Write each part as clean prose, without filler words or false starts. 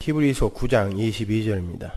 히브리서 9장 22절입니다.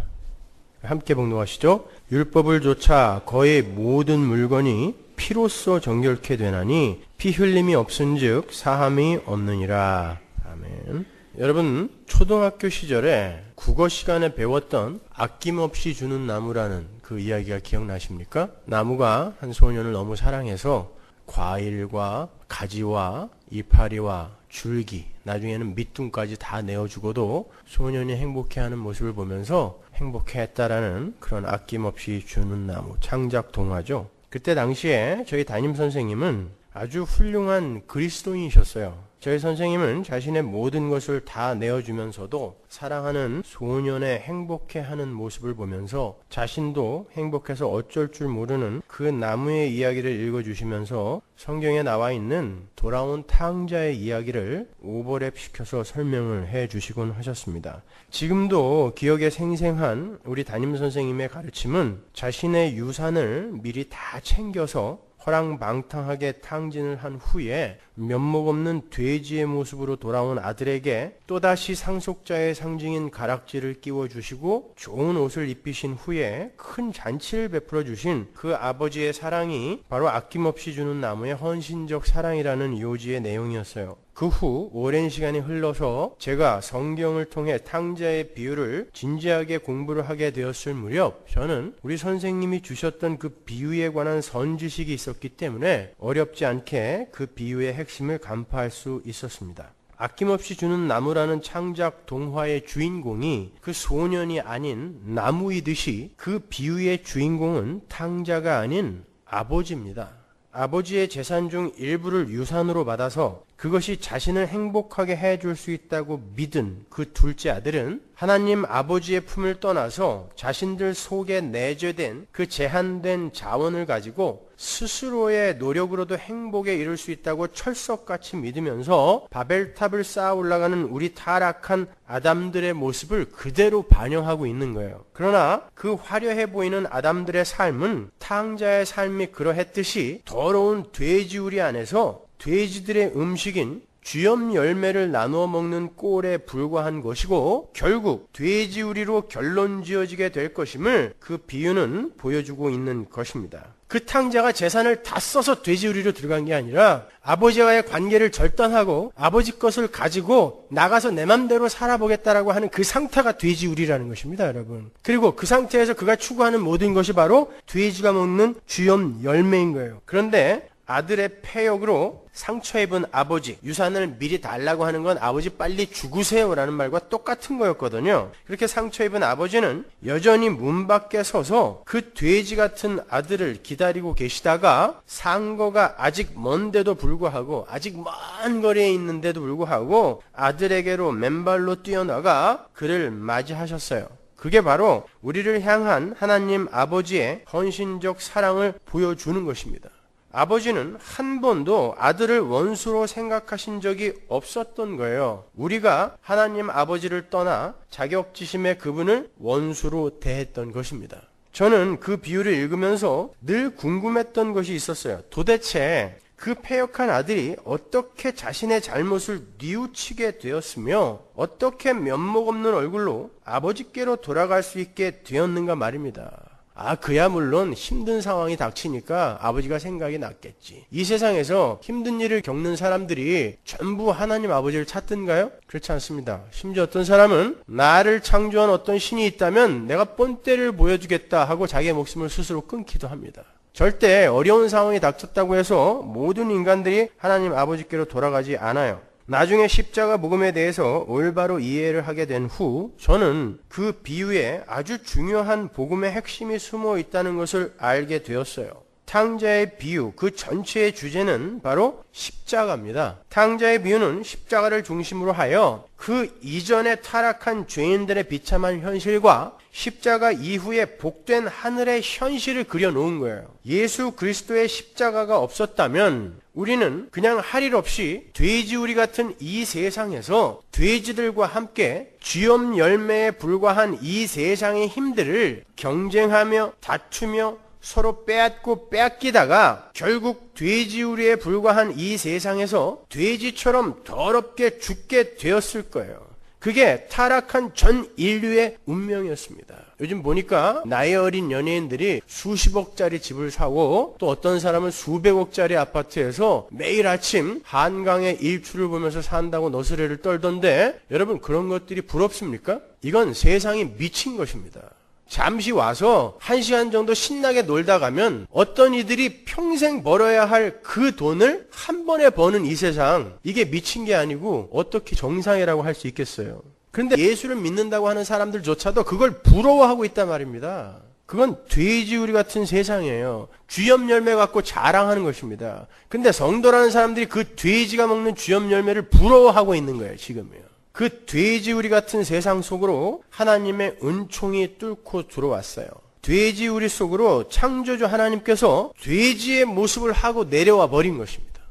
함께 봉독하시죠. 율법을 조차 거의 모든 물건이 피로써 정결케 되나니 피 흘림이 없은즉 사함이 없느니라. 아멘. 여러분, 초등학교 시절에 국어 시간에 배웠던 아낌없이 주는 나무라는 그 이야기가 기억나십니까? 나무가 한 소년을 너무 사랑해서 과일과 가지와 이파리와 줄기, 나중에는 밑둥까지 다 내어주고도 소년이 행복해하는 모습을 보면서 행복해했다라는 그런 아낌없이 주는 나무, 창작 동화죠. 그때 당시에 저희 담임선생님은 아주 훌륭한 그리스도인이셨어요. 저희 선생님은 자신의 모든 것을 다 내어주면서도 사랑하는 소년의 행복해하는 모습을 보면서 자신도 행복해서 어쩔 줄 모르는 그 나무의 이야기를 읽어주시면서 성경에 나와 있는 돌아온 탕자의 이야기를 오버랩시켜서 설명을 해주시곤 하셨습니다. 지금도 기억에 생생한 우리 담임선생님의 가르침은 자신의 유산을 미리 다 챙겨서 허랑방탕하게 탕진을 한 후에 면목 없는 돼지의 모습으로 돌아온 아들에게 또다시 상속자의 상징인 가락지를 끼워주시고 좋은 옷을 입히신 후에 큰 잔치를 베풀어 주신 그 아버지의 사랑이 바로 아낌없이 주는 나무의 헌신적 사랑이라는 요지의 내용이었어요. 그 후 오랜 시간이 흘러서 제가 성경을 통해 탕자의 비유를 진지하게 공부를 하게 되었을 무렵 저는 우리 선생님이 주셨던 그 비유에 관한 선지식이 있었기 때문에 어렵지 않게 그 비유의 핵심을 간파할 수 있었습니다. 아낌없이 주는 나무라는 창작 동화의 주인공이 그 소년이 아닌 나무이듯이 그 비유의 주인공은 탕자가 아닌 아버지입니다. 아버지의 재산 중 일부를 유산으로 받아서 그것이 자신을 행복하게 해줄 수 있다고 믿은 그 둘째 아들은 하나님 아버지의 품을 떠나서 자신들 속에 내재된 그 제한된 자원을 가지고 스스로의 노력으로도 행복에 이를 수 있다고 철석같이 믿으면서 바벨탑을 쌓아 올라가는 우리 타락한 아담들의 모습을 그대로 반영하고 있는 거예요. 그러나 그 화려해 보이는 아담들의 삶은 탕자의 삶이 그러했듯이 더러운 돼지우리 안에서 돼지들의 음식인 쥐염 열매를 나누어 먹는 꼴에 불과한 것이고 결국 돼지우리로 결론 지어지게 될 것임을 그 비유는 보여주고 있는 것입니다. 그 탕자가 재산을 다 써서 돼지우리로 들어간 게 아니라 아버지와의 관계를 절단하고 아버지 것을 가지고 나가서 내 맘대로 살아보겠다라고 하는 그 상태가 돼지우리라는 것입니다, 여러분. 그리고 그 상태에서 그가 추구하는 모든 것이 바로 돼지가 먹는 쥐염 열매인 거예요. 그런데 아들의 패역으로 상처 입은 아버지, 유산을 미리 달라고 하는 건 아버지 빨리 죽으세요라는 말과 똑같은 거였거든요. 그렇게 상처 입은 아버지는 여전히 문 밖에 서서 그 돼지 같은 아들을 기다리고 계시다가 상거가 아직 먼데도 불구하고 아직 먼 거리에 있는데도 불구하고 아들에게로 맨발로 뛰어나가 그를 맞이하셨어요. 그게 바로 우리를 향한 하나님 아버지의 헌신적 사랑을 보여주는 것입니다. 아버지는 한 번도 아들을 원수로 생각하신 적이 없었던 거예요. 우리가 하나님 아버지를 떠나 자격지심에 그분을 원수로 대했던 것입니다. 저는 그 비유를 읽으면서 늘 궁금했던 것이 있었어요. 도대체 그 패역한 아들이 어떻게 자신의 잘못을 뉘우치게 되었으며 어떻게 면목 없는 얼굴로 아버지께로 돌아갈 수 있게 되었는가 말입니다. 그야 물론 힘든 상황이 닥치니까 아버지가 생각이 났겠지. 이 세상에서 힘든 일을 겪는 사람들이 전부 하나님 아버지를 찾던가요? 그렇지 않습니다. 심지어 어떤 사람은 나를 창조한 어떤 신이 있다면 내가 본때를 보여주겠다 하고 자기의 목숨을 스스로 끊기도 합니다. 절대 어려운 상황이 닥쳤다고 해서 모든 인간들이 하나님 아버지께로 돌아가지 않아요. 나중에 십자가 복음에 대해서 올바로 이해를 하게 된 후 저는 그 비유에 아주 중요한 복음의 핵심이 숨어 있다는 것을 알게 되었어요. 탕자의 비유, 그 전체의 주제는 바로 십자가입니다. 탕자의 비유는 십자가를 중심으로 하여 그 이전에 타락한 죄인들의 비참한 현실과 십자가 이후에 복된 하늘의 현실을 그려놓은 거예요. 예수 그리스도의 십자가가 없었다면 우리는 그냥 할 일 없이 돼지우리 같은 이 세상에서 돼지들과 함께 쥐염 열매에 불과한 이 세상의 힘들을 경쟁하며 다투며 서로 빼앗고 빼앗기다가 결국 돼지우리에 불과한 이 세상에서 돼지처럼 더럽게 죽게 되었을 거예요. 그게 타락한 전 인류의 운명이었습니다. 요즘 보니까 나이 어린 연예인들이 수십억짜리 집을 사고 또 어떤 사람은 수백억짜리 아파트에서 매일 아침 한강의 일출을 보면서 산다고 너스레를 떨던데 여러분 그런 것들이 부럽습니까? 이건 세상이 미친 것입니다. 잠시 와서 1시간 정도 신나게 놀다 가면 어떤 이들이 평생 벌어야 할 그 돈을 한 번에 버는 이 세상, 이게 미친 게 아니고 어떻게 정상이라고 할 수 있겠어요? 그런데 예수를 믿는다고 하는 사람들조차도 그걸 부러워하고 있단 말입니다. 그건 돼지우리 같은 세상이에요. 쥐염 열매 갖고 자랑하는 것입니다. 근데 성도라는 사람들이 그 돼지가 먹는 쥐염 열매를 부러워하고 있는 거예요, 지금이요. 그 돼지우리 같은 세상 속으로 하나님의 은총이 뚫고 들어왔어요. 돼지우리 속으로 창조주 하나님께서 돼지의 모습을 하고 내려와 버린 것입니다.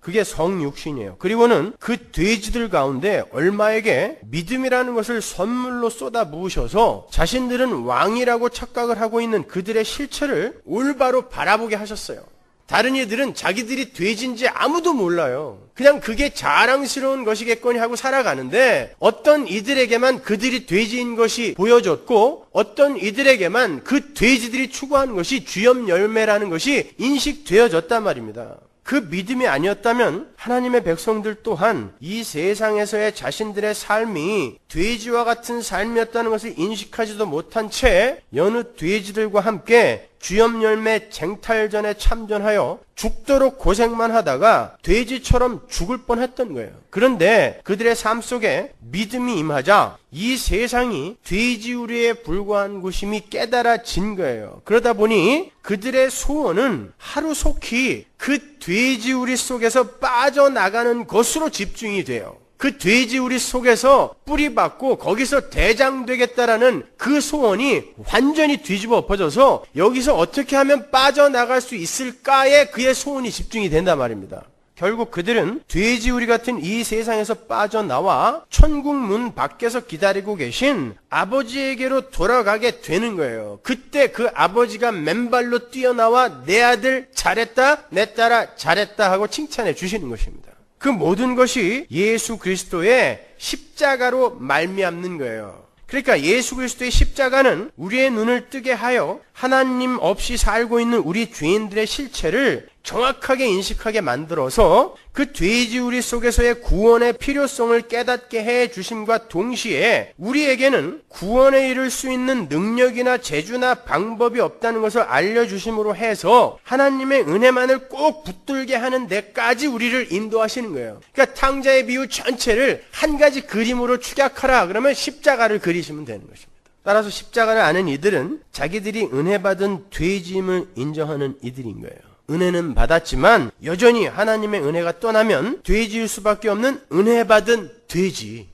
그게 성육신이에요. 그리고는 그 돼지들 가운데 얼마에게 믿음이라는 것을 선물로 쏟아 부으셔서 자신들은 왕이라고 착각을 하고 있는 그들의 실체를 올바로 바라보게 하셨어요. 다른 이들은 자기들이 돼지인지 아무도 몰라요. 그냥 그게 자랑스러운 것이겠거니 하고 살아가는데 어떤 이들에게만 그들이 돼지인 것이 보여졌고 어떤 이들에게만 그 돼지들이 추구하는 것이 쥐염 열매라는 것이 인식되어졌단 말입니다. 그 믿음이 아니었다면 하나님의 백성들 또한 이 세상에서의 자신들의 삶이 돼지와 같은 삶이었다는 것을 인식하지도 못한 채 여느 돼지들과 함께 쥐염 열매 쟁탈전에 참전하여 죽도록 고생만 하다가 돼지처럼 죽을 뻔했던 거예요. 그런데 그들의 삶 속에 믿음이 임하자 이 세상이 돼지우리에 불과한 것임이 깨달아진 거예요. 그러다 보니 그들의 소원은 하루속히 그 돼지우리 속에서 빠져나가는 것으로 집중이 돼요. 그 돼지우리 속에서 뿌리박고 거기서 대장 되겠다라는 그 소원이 완전히 뒤집어 엎어져서 여기서 어떻게 하면 빠져나갈 수 있을까에 그의 소원이 집중이 된단 말입니다. 결국 그들은 돼지우리 같은 이 세상에서 빠져나와 천국 문 밖에서 기다리고 계신 아버지에게로 돌아가게 되는 거예요. 그때 그 아버지가 맨발로 뛰어나와 내 아들 잘했다, 내 딸아 잘했다 하고 칭찬해 주시는 것입니다. 그 모든 것이 예수 그리스도의 십자가로 말미암는 거예요. 그러니까 예수 그리스도의 십자가는 우리의 눈을 뜨게 하여 하나님 없이 살고 있는 우리 죄인들의 실체를 정확하게 인식하게 만들어서 그 돼지우리 속에서의 구원의 필요성을 깨닫게 해 주심과 동시에 우리에게는 구원에 이를 수 있는 능력이나 재주나 방법이 없다는 것을 알려주심으로 해서 하나님의 은혜만을 꼭 붙들게 하는 데까지 우리를 인도하시는 거예요. 그러니까 탕자의 비유 전체를 한 가지 그림으로 축약하라 그러면 십자가를 그리시면 되는 것입니다. 따라서 십자가를 아는 이들은 자기들이 은혜 받은 돼지임을 인정하는 이들인 거예요. 은혜는 받았지만 여전히 하나님의 은혜가 떠나면 돼지일 수밖에 없는 은혜 받은 돼지.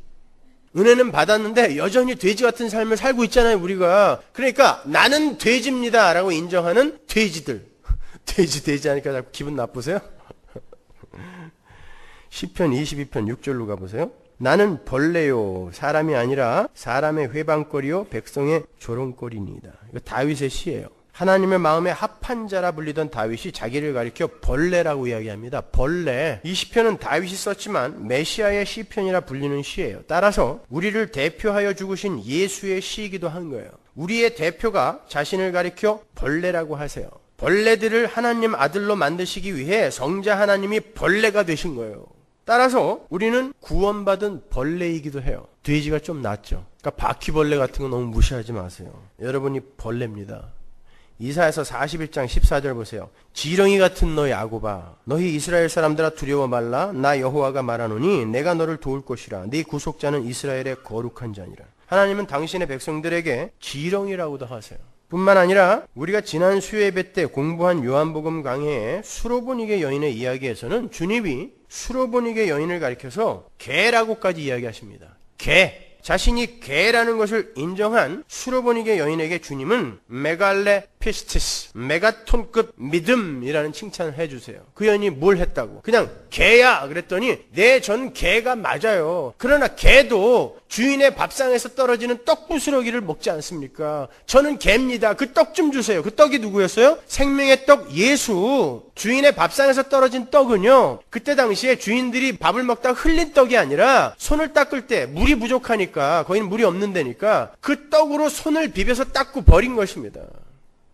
은혜는 받았는데 여전히 돼지 같은 삶을 살고 있잖아요, 우리가. 그러니까 나는 돼지입니다 라고 인정하는 돼지들. 돼지 하니까 자꾸 기분 나쁘세요? 시편 22편 6절로 가보세요. 나는 벌레요 사람이 아니라 사람의 회방거리요 백성의 조롱거리니이다. 이거 다윗의 시예요. 하나님의 마음에 합한 자라 불리던 다윗이 자기를 가리켜 벌레라고 이야기합니다. 벌레. 이 시편은 다윗이 썼지만 메시아의 시편이라 불리는 시예요. 따라서 우리를 대표하여 죽으신 예수의 시이기도 한 거예요. 우리의 대표가 자신을 가리켜 벌레라고 하세요. 벌레들을 하나님 아들로 만드시기 위해 성자 하나님이 벌레가 되신 거예요. 따라서 우리는 구원받은 벌레이기도 해요. 돼지가 좀 낫죠. 그러니까 바퀴벌레 같은 거 너무 무시하지 마세요. 여러분이 벌레입니다. 이사야서 41장 14절 보세요. 지렁이 같은 너희 야곱아, 너희 이스라엘 사람들아 두려워 말라. 나 여호와가 말하노니 내가 너를 도울 것이라. 네 구속자는 이스라엘의 거룩한 자니라. 하나님은 당신의 백성들에게 지렁이라고도 하세요. 뿐만 아니라 우리가 지난 수요예배 때 공부한 요한복음 강해의 수로보니게 여인의 이야기에서는 주님이 수로보니게 여인을 가리켜서 개라고까지 이야기하십니다. 개. 자신이 개라는 것을 인정한 수로보니게 여인에게 주님은 메갈레 피스티스, 메가톤급 믿음이라는 칭찬을 해주세요. 그 여인이 뭘 했다고? 그냥 개야 그랬더니 네, 전 개가 맞아요. 그러나 개도 주인의 밥상에서 떨어지는 떡부스러기를 먹지 않습니까? 저는 개입니다. 그 떡 좀 주세요. 그 떡이 누구였어요? 생명의 떡 예수. 주인의 밥상에서 떨어진 떡은요, 그때 당시에 주인들이 밥을 먹다가 흘린 떡이 아니라 손을 닦을 때 물이 부족하니까, 거기는 물이 없는 데니까 그 떡으로 손을 비벼서 닦고 버린 것입니다.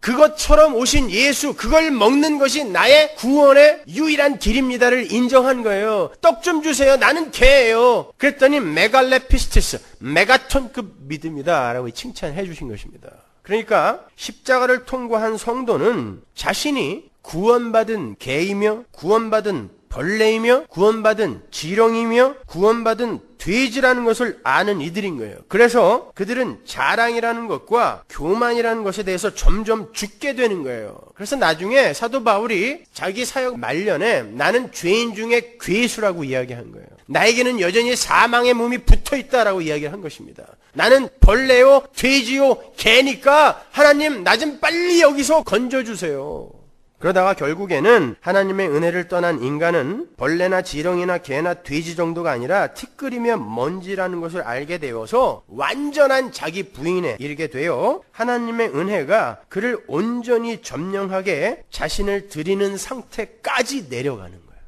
그것처럼 오신 예수, 그걸 먹는 것이 나의 구원의 유일한 길입니다를 인정한 거예요. 떡 좀 주세요. 나는 개예요. 그랬더니 메갈레피스티스, 메가톤급 믿음이다 라고 칭찬해 주신 것입니다. 그러니까 십자가를 통과한 성도는 자신이 구원받은 개이며 구원받은 벌레이며 구원받은 지렁이며 구원받은 돼지라는 것을 아는 이들인 거예요. 그래서 그들은 자랑이라는 것과 교만이라는 것에 대해서 점점 죽게 되는 거예요. 그래서 나중에 사도 바울이 자기 사역 말년에 나는 죄인 중에 괴수라고 이야기한 거예요. 나에게는 여전히 사망의 몸이 붙어있다라고 이야기한 것입니다. 나는 벌레요, 돼지요, 개니까 하나님 나 좀 빨리 여기서 건져주세요. 그러다가 결국에는 하나님의 은혜를 떠난 인간은 벌레나 지렁이나 개나 돼지 정도가 아니라 티끌이며 먼지라는 것을 알게 되어서 완전한 자기 부인에 이르게 되어 하나님의 은혜가 그를 온전히 점령하게 자신을 드리는 상태까지 내려가는 거예요.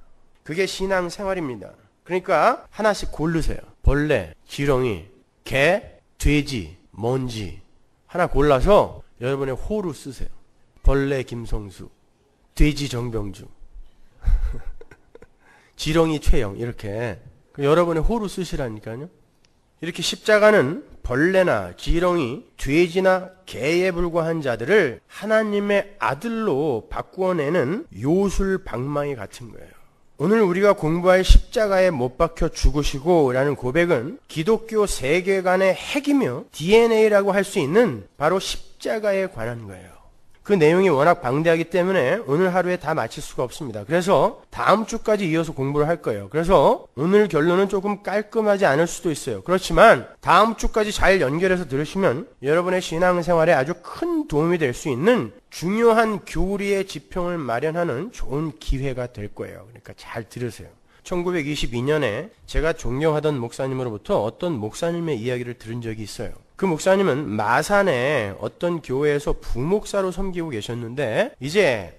그게 신앙생활입니다. 그러니까 하나씩 고르세요. 벌레, 지렁이, 개, 돼지, 먼지 하나 골라서 여러분의 호로 쓰세요. 벌레 김성수, 돼지 정병주, 지렁이 최영, 이렇게 여러분의 호로 쓰시라니까요. 이렇게 십자가는 벌레나 지렁이, 돼지나 개에 불과한 자들을 하나님의 아들로 바꾸어내는 요술방망이 같은 거예요. 오늘 우리가 공부할 십자가에 못 박혀 죽으시고 라는 고백은 기독교 세계관의 핵이며 DNA라고 할 수 있는 바로 십자가에 관한 거예요. 그 내용이 워낙 방대하기 때문에 오늘 하루에 다 마칠 수가 없습니다. 그래서 다음 주까지 이어서 공부를 할 거예요. 그래서 오늘 결론은 조금 깔끔하지 않을 수도 있어요. 그렇지만 다음 주까지 잘 연결해서 들으시면 여러분의 신앙생활에 아주 큰 도움이 될 수 있는 중요한 교리의 지평을 마련하는 좋은 기회가 될 거예요. 그러니까 잘 들으세요. 1922년에 제가 존경하던 목사님으로부터 어떤 목사님의 이야기를 들은 적이 있어요. 그 목사님은 마산의 어떤 교회에서 부목사로 섬기고 계셨는데 이제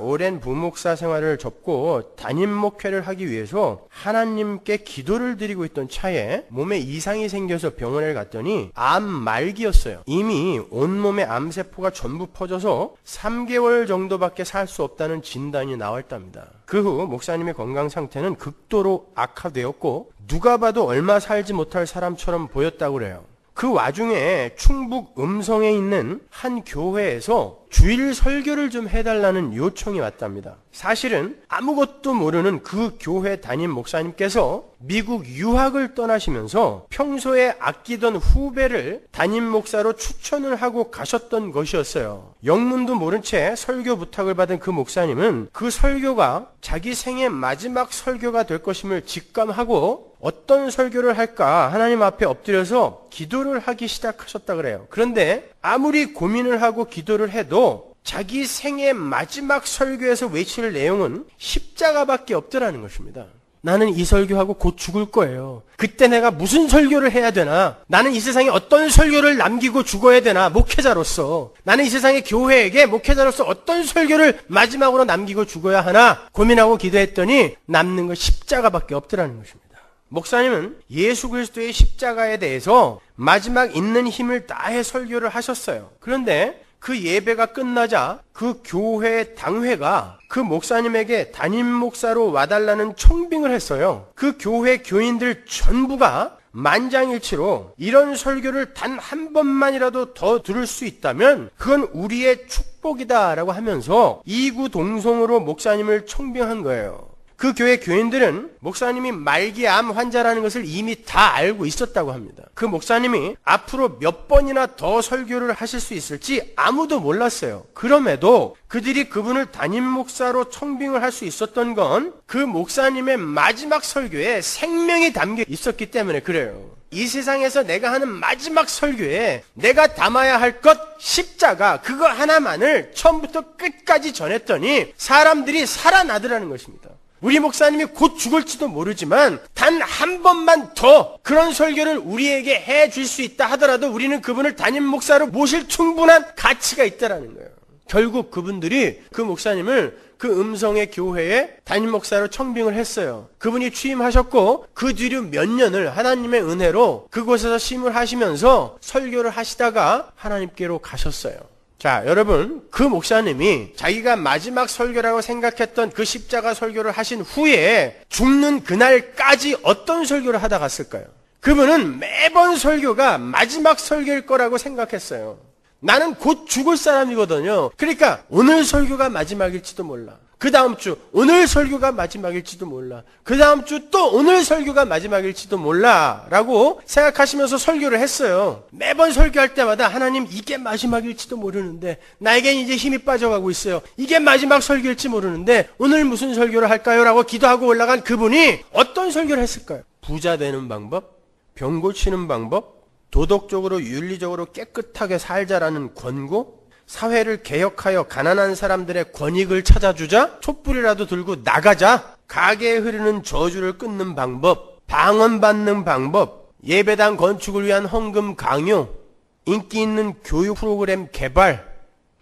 오랜 부목사 생활을 접고 담임 목회를 하기 위해서 하나님께 기도를 드리고 있던 차에 몸에 이상이 생겨서 병원에 갔더니 암 말기였어요. 이미 온몸에 암세포가 전부 퍼져서 3개월 정도밖에 살 수 없다는 진단이 나왔답니다. 그 후 목사님의 건강 상태는 극도로 악화되었고 누가 봐도 얼마 살지 못할 사람처럼 보였다고 그래요. 그 와중에 충북 음성에 있는 한 교회에서 주일 설교를 좀 해달라는 요청이 왔답니다. 사실은 아무것도 모르는 그 교회 담임 목사님께서 미국 유학을 떠나시면서 평소에 아끼던 후배를 담임 목사로 추천을 하고 가셨던 것이었어요. 영문도 모른 채 설교 부탁을 받은 그 목사님은 그 설교가 자기 생애 마지막 설교가 될 것임을 직감하고 어떤 설교를 할까 하나님 앞에 엎드려서 기도를 하기 시작하셨다 그래요. 그런데 아무리 고민을 하고 기도를 해도 자기 생애 마지막 설교에서 외칠 내용은 십자가밖에 없더라는 것입니다. 나는 이 설교하고 곧 죽을 거예요. 그때 내가 무슨 설교를 해야 되나? 나는 이 세상에 어떤 설교를 남기고 죽어야 되나? 목회자로서. 나는 이 세상의 교회에게 목회자로서 어떤 설교를 마지막으로 남기고 죽어야 하나? 고민하고 기도했더니 남는 건 십자가밖에 없더라는 것입니다. 목사님은 예수 그리스도의 십자가에 대해서 마지막 있는 힘을 다해 설교를 하셨어요. 그런데 그 예배가 끝나자 그 교회 당회가 그 목사님에게 담임 목사로 와달라는 청빙을 했어요. 그 교회 교인들 전부가 만장일치로 이런 설교를 단 한 번만이라도 더 들을 수 있다면 그건 우리의 축복이다라고 하면서 이구동성으로 목사님을 청빙한 거예요. 그 교회 교인들은 목사님이 말기암 환자라는 것을 이미 다 알고 있었다고 합니다. 그 목사님이 앞으로 몇 번이나 더 설교를 하실 수 있을지 아무도 몰랐어요. 그럼에도 그들이 그분을 담임 목사로 청빙을 할 수 있었던 건 그 목사님의 마지막 설교에 생명이 담겨 있었기 때문에 그래요. 이 세상에서 내가 하는 마지막 설교에 내가 담아야 할 것 십자가 그거 하나만을 처음부터 끝까지 전했더니 사람들이 살아나더라는 것입니다. 우리 목사님이 곧 죽을지도 모르지만 단 한 번만 더 그런 설교를 우리에게 해줄 수 있다 하더라도 우리는 그분을 담임 목사로 모실 충분한 가치가 있다라는 거예요. 결국 그분들이 그 목사님을 그 음성의 교회에 담임 목사로 청빙을 했어요. 그분이 취임하셨고 그 뒤로 몇 년을 하나님의 은혜로 그곳에서 심을 하시면서 설교를 하시다가 하나님께로 가셨어요. 자, 여러분, 그 목사님이 자기가 마지막 설교라고 생각했던 그 십자가 설교를 하신 후에 죽는 그날까지 어떤 설교를 하다 갔을까요? 그분은 매번 설교가 마지막 설교일 거라고 생각했어요. 나는 곧 죽을 사람이거든요. 그러니까 오늘 설교가 마지막일지도 몰라. 그 다음 주 오늘 설교가 마지막일지도 몰라. 그 다음 주 또 오늘 설교가 마지막일지도 몰라 라고 생각하시면서 설교를 했어요. 매번 설교할 때마다 하나님 이게 마지막일지도 모르는데 나에겐 이제 힘이 빠져가고 있어요. 이게 마지막 설교일지 모르는데 오늘 무슨 설교를 할까요? 라고 기도하고 올라간 그분이 어떤 설교를 했을까요? 부자 되는 방법? 병 고치는 방법? 도덕적으로 윤리적으로 깨끗하게 살자라는 권고? 사회를 개혁하여 가난한 사람들의 권익을 찾아주자? 촛불이라도 들고 나가자? 가게에 흐르는 저주를 끊는 방법? 방언받는 방법? 예배당 건축을 위한 헌금 강요? 인기 있는 교육 프로그램 개발?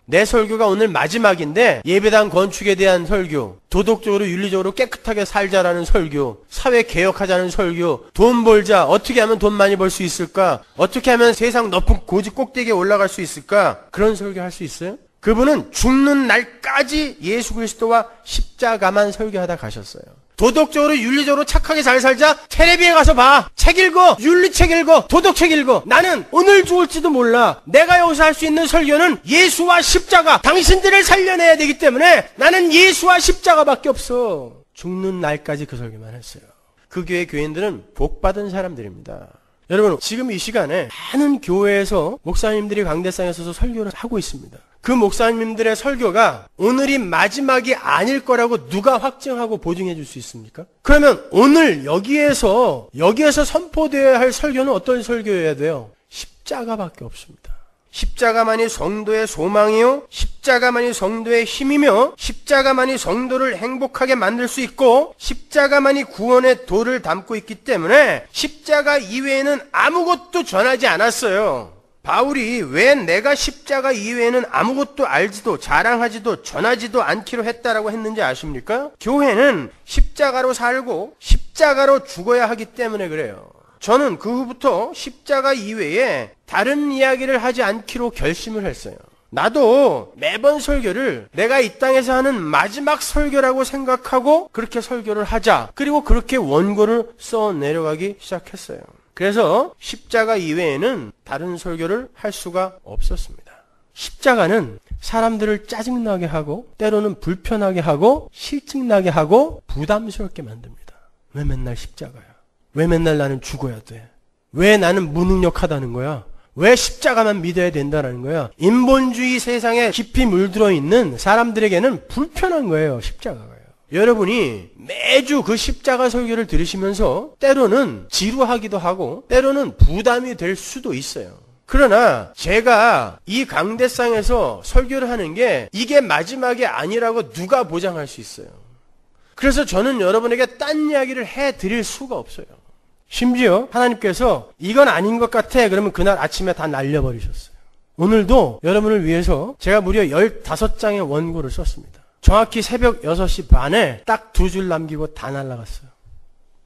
내 설교가 오늘 마지막인데 예배당 건축에 대한 설교, 도덕적으로 윤리적으로 깨끗하게 살자라는 설교, 사회 개혁하자는 설교, 돈 벌자, 어떻게 하면 돈 많이 벌 수 있을까? 어떻게 하면 세상 높은 고지 꼭대기에 올라갈 수 있을까? 그런 설교 할 수 있어요? 그분은 죽는 날까지 예수 그리스도와 십자가만 설교하다 가셨어요. 도덕적으로 윤리적으로 착하게 잘 살자? 텔레비에 가서 봐. 책 읽어. 윤리책 읽어. 도덕책 읽어. 나는 오늘 죽을지도 몰라. 내가 여기서 할 수 있는 설교는 예수와 십자가. 당신들을 살려내야 되기 때문에 나는 예수와 십자가밖에 없어. 죽는 날까지 그 설교만 했어요. 그 교회 교인들은 복받은 사람들입니다. 여러분, 지금 이 시간에 많은 교회에서 목사님들이 강대상에 서서 설교를 하고 있습니다. 그 목사님들의 설교가 오늘이 마지막이 아닐 거라고 누가 확증하고 보증해 줄 수 있습니까? 그러면 오늘 여기에서 선포되어야 할 설교는 어떤 설교여야 돼요? 십자가밖에 없습니다. 십자가만이 성도의 소망이요, 십자가만이 성도의 힘이며, 십자가만이 성도를 행복하게 만들 수 있고, 십자가만이 구원의 도를 담고 있기 때문에 십자가 이외에는 아무것도 전하지 않았어요. 바울이 왜 내가 십자가 이외에는 아무것도 알지도 자랑하지도 전하지도 않기로 했다라고 했는지 아십니까? 교회는 십자가로 살고 십자가로 죽어야 하기 때문에 그래요. 저는 그 후부터 십자가 이외에 다른 이야기를 하지 않기로 결심을 했어요. 나도 매번 설교를 내가 이 땅에서 하는 마지막 설교라고 생각하고 그렇게 설교를 하자. 그리고 그렇게 원고를 써 내려가기 시작했어요. 그래서 십자가 이외에는 다른 설교를 할 수가 없었습니다. 십자가는 사람들을 짜증나게 하고 때로는 불편하게 하고 실증나게 하고 부담스럽게 만듭니다. 왜 맨날 십자가야? 왜 맨날 나는 죽어야 돼? 왜 나는 무능력하다는 거야? 왜 십자가만 믿어야 된다는 거야? 인본주의 세상에 깊이 물들어 있는 사람들에게는 불편한 거예요, 십자가가요. 여러분이 매주 그 십자가 설교를 들으시면서 때로는 지루하기도 하고 때로는 부담이 될 수도 있어요. 그러나 제가 이 강대상에서 설교를 하는 게 이게 마지막이 아니라고 누가 보장할 수 있어요? 그래서 저는 여러분에게 딴 이야기를 해드릴 수가 없어요. 심지어 하나님께서 이건 아닌 것 같아 그러면 그날 아침에 다 날려버리셨어요. 오늘도 여러분을 위해서 제가 무려 15장의 원고를 썼습니다. 정확히 새벽 6시 반에 딱 2줄 남기고 다 날아갔어요.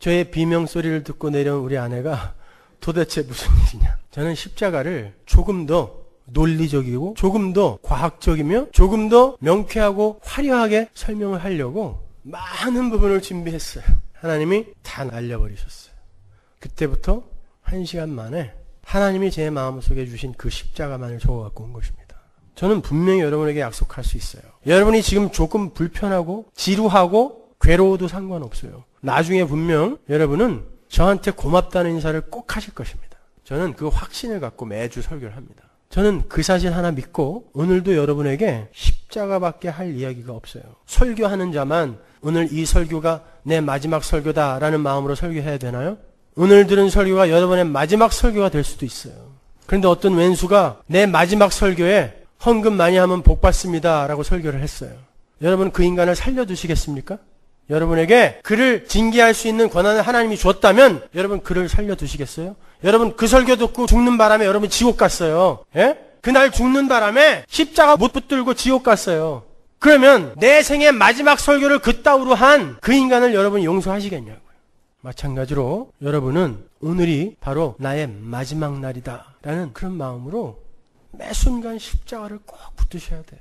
저의 비명소리를 듣고 내려온 우리 아내가 도대체 무슨 일이냐. 저는 십자가를 조금 더 논리적이고 조금 더 과학적이며 조금 더 명쾌하고 화려하게 설명을 하려고 많은 부분을 준비했어요. 하나님이 다 날려버리셨어요. 그때부터 1시간 만에 하나님이 제 마음속에 주신 그 십자가만을 적어갖고 온 것입니다. 저는 분명히 여러분에게 약속할 수 있어요. 여러분이 지금 조금 불편하고 지루하고 괴로워도 상관없어요. 나중에 분명 여러분은 저한테 고맙다는 인사를 꼭 하실 것입니다. 저는 그 확신을 갖고 매주 설교를 합니다. 저는 그 사실 하나 믿고 오늘도 여러분에게 십자가밖에 할 이야기가 없어요. 설교하는 자만 오늘 이 설교가 내 마지막 설교다라는 마음으로 설교해야 되나요? 오늘 들은 설교가 여러분의 마지막 설교가 될 수도 있어요. 그런데 어떤 왼수가 내 마지막 설교에 헌금 많이 하면 복 받습니다 라고 설교를 했어요. 여러분 그 인간을 살려두시겠습니까? 여러분에게 그를 징계할 수 있는 권한을 하나님이 줬다면 여러분 그를 살려두시겠어요? 여러분 그 설교 듣고 죽는 바람에 여러분 지옥 갔어요. 예? 그날 죽는 바람에 십자가 못 붙들고 지옥 갔어요. 그러면 내 생의 마지막 설교를 그따위로 한 그 인간을 여러분 용서하시겠냐고요. 마찬가지로 여러분은 오늘이 바로 나의 마지막 날이다 라는 그런 마음으로 매 순간 십자가를 꼭 붙드셔야 돼요.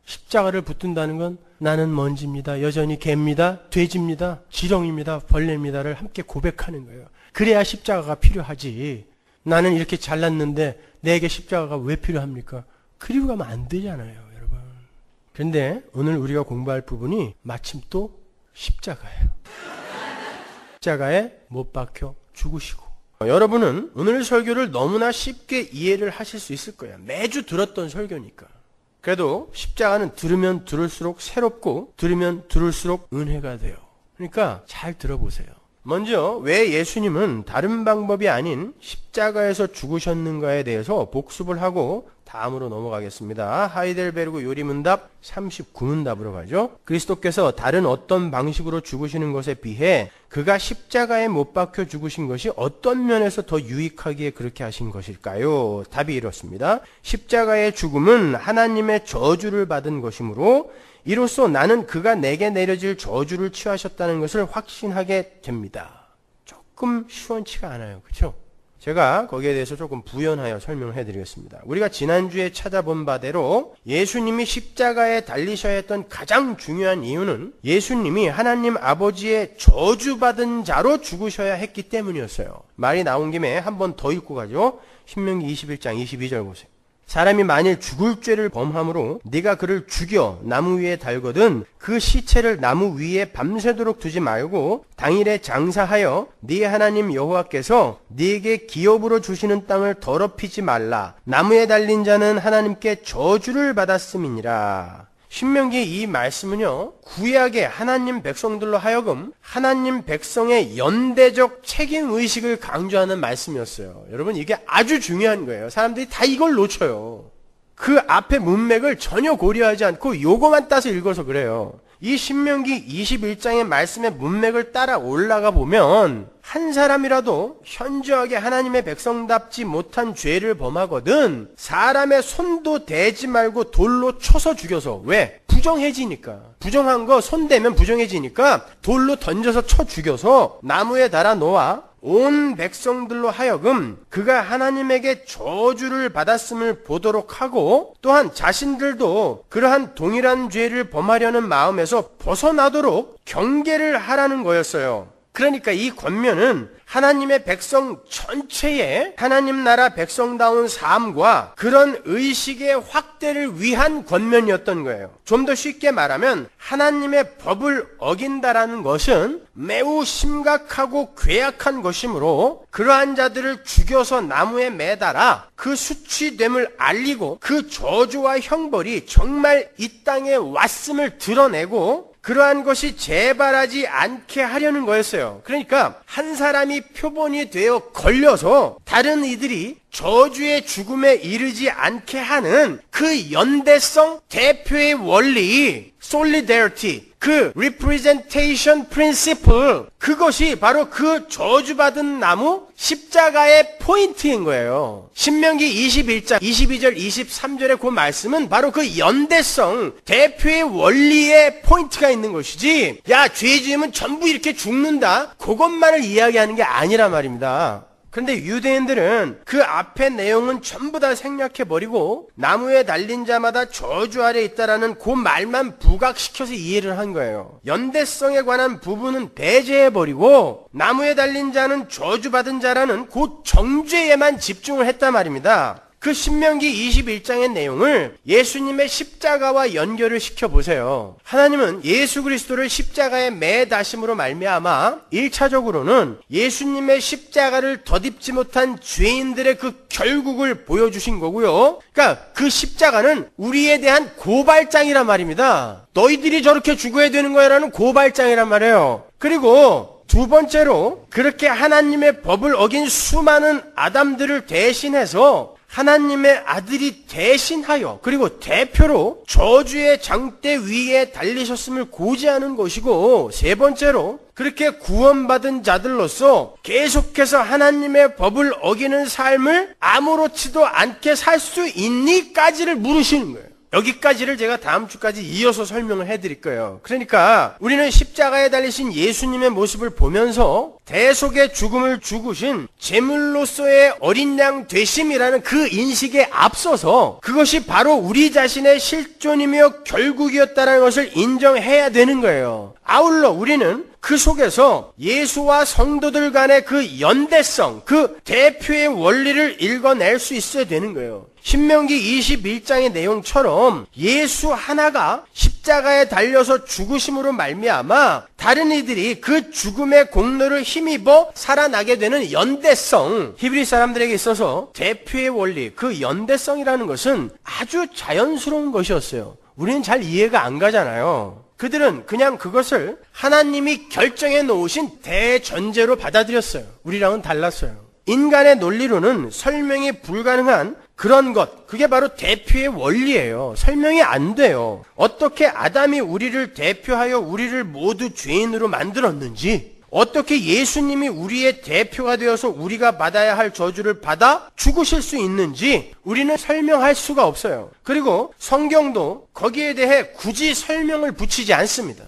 십자가를 붙든다는 건 나는 먼지입니다. 여전히 개입니다. 돼지입니다. 지렁입니다. 벌레입니다를 함께 고백하는 거예요. 그래야 십자가가 필요하지. 나는 이렇게 잘났는데 내게 십자가가 왜 필요합니까? 그리고 가면 안 되잖아요, 여러분. 그런데 오늘 우리가 공부할 부분이 마침 또 십자가예요. 십자가에 못 박혀 죽으시고. 여러분은 오늘 설교를 너무나 쉽게 이해를 하실 수 있을 거예요. 매주 들었던 설교니까. 그래도 십자가는 들으면 들을수록 새롭고 들으면 들을수록 은혜가 돼요. 그러니까 잘 들어보세요. 먼저 왜 예수님은 다른 방법이 아닌 십자가에서 죽으셨는가에 대해서 복습을 하고 다음으로 넘어가겠습니다. 하이델베르그 요리문답 39문답으로 가죠. 그리스도께서 다른 어떤 방식으로 죽으시는 것에 비해 그가 십자가에 못 박혀 죽으신 것이 어떤 면에서 더 유익하기에 그렇게 하신 것일까요? 답이 이렇습니다. 십자가의 죽음은 하나님의 저주를 받은 것이므로 이로써 나는 그가 내게 내려질 저주를 취하셨다는 것을 확신하게 됩니다. 조금 시원치가 않아요. 그렇죠? 제가 거기에 대해서 조금 부연하여 설명을 해드리겠습니다. 우리가 지난주에 찾아본 바대로 예수님이 십자가에 달리셔야 했던 가장 중요한 이유는 예수님이 하나님 아버지의 저주받은 자로 죽으셔야 했기 때문이었어요. 말이 나온 김에 한 번 더 읽고 가죠. 신명기 21장 22절 보세요. 사람이 만일 죽을 죄를 범함으로 네가 그를 죽여 나무 위에 달거든 그 시체를 나무 위에 밤새도록 두지 말고 당일에 장사하여 네 하나님 여호와께서 네게 기업으로 주시는 땅을 더럽히지 말라. 나무에 달린 자는 하나님께 저주를 받았음이니라. 신명기 이 말씀은요, 구약의 하나님 백성들로 하여금 하나님 백성의 연대적 책임의식을 강조하는 말씀이었어요. 여러분 이게 아주 중요한 거예요. 사람들이 다 이걸 놓쳐요. 그 앞에 문맥을 전혀 고려하지 않고 요거만 따서 읽어서 그래요. 이 신명기 21장의 말씀의 문맥을 따라 올라가 보면 한 사람이라도 현저하게 하나님의 백성답지 못한 죄를 범하거든 사람의 손도 대지 말고 돌로 쳐서 죽여서. 왜? 부정해지니까. 부정한 거 손대면 부정해지니까 돌로 던져서 쳐 죽여서 나무에 달아 놓아 온 백성들로 하여금 그가 하나님에게 저주를 받았음을 보도록 하고 또한 자신들도 그러한 동일한 죄를 범하려는 마음에서 벗어나도록 경계를 하라는 거였어요. 그러니까 이 권면은 하나님의 백성 전체의 하나님 나라 백성다운 삶과 그런 의식의 확대를 위한 권면이었던 거예요. 좀 더 쉽게 말하면 하나님의 법을 어긴다라는 것은 매우 심각하고 괴악한 것이므로 그러한 자들을 죽여서 나무에 매달아 그 수치됨을 알리고 그 저주와 형벌이 정말 이 땅에 왔음을 드러내고 그러한 것이 재발하지 않게 하려는 거였어요. 그러니까 한 사람이 표본이 되어 걸려서 다른 이들이 저주의 죽음에 이르지 않게 하는 그 연대성 대표의 원리, solidarity, 그 representation principle, 그것이 바로 그 저주받은 나무 십자가의 포인트인 거예요. 신명기 21장 22절 23절의 그 말씀은 바로 그 연대성 대표의 원리의 포인트가 있는 것이지, 야 죄 지으면 전부 이렇게 죽는다, 그것만을 이야기하는 게 아니라 말입니다. 그런데 유대인들은 그 앞의 내용은 전부 다 생략해버리고 나무에 달린 자마다 저주 아래 있다라는 그 말만 부각시켜서 이해를 한 거예요. 연대성에 관한 부분은 배제해버리고 나무에 달린 자는 저주받은 자라는 그 정죄에만 집중을 했단 말입니다. 그 신명기 21장의 내용을 예수님의 십자가와 연결을 시켜보세요. 하나님은 예수 그리스도를 십자가에 매다심으로 말미암아 1차적으로는 예수님의 십자가를 덧입지 못한 죄인들의 그 결국을 보여주신 거고요. 그러니까 그 십자가는 우리에 대한 고발장이란 말입니다. 너희들이 저렇게 죽어야 되는 거야 라는 고발장이란 말이에요. 그리고 두 번째로 그렇게 하나님의 법을 어긴 수많은 아담들을 대신해서 하나님의 아들이 대신하여 그리고 대표로 저주의 장대 위에 달리셨음을 고지하는 것이고, 세 번째로 그렇게 구원받은 자들로서 계속해서 하나님의 법을 어기는 삶을 아무렇지도 않게 살 수 있니까지를 물으시는 거예요. 여기까지를 제가 다음 주까지 이어서 설명을 해드릴 거예요. 그러니까 우리는 십자가에 달리신 예수님의 모습을 보면서 대속의 죽음을 죽으신 제물로서의 어린 양 되심이라는 그 인식에 앞서서 그것이 바로 우리 자신의 실존이며 결국이었다는 것을 인정해야 되는 거예요. 아울러 우리는 그 속에서 예수와 성도들 간의 그 연대성, 그 대표의 원리를 읽어낼 수 있어야 되는 거예요. 신명기 21장의 내용처럼 예수 하나가 십자가에 달려서 죽으심으로 말미암아 다른 이들이 그 죽음의 공로를 힘입어 살아나게 되는 연대성, 히브리 사람들에게 있어서 대표의 원리, 그 연대성이라는 것은 아주 자연스러운 것이었어요. 우리는 잘 이해가 안 가잖아요. 그들은 그냥 그것을 하나님이 결정해 놓으신 대전제로 받아들였어요. 우리랑은 달랐어요. 인간의 논리로는 설명이 불가능한 그런 것, 그게 바로 대표의 원리예요. 설명이 안 돼요. 어떻게 아담이 우리를 대표하여 우리를 모두 죄인으로 만들었는지, 어떻게 예수님이 우리의 대표가 되어서 우리가 받아야 할 저주를 받아 죽으실 수 있는지 우리는 설명할 수가 없어요. 그리고 성경도 거기에 대해 굳이 설명을 붙이지 않습니다.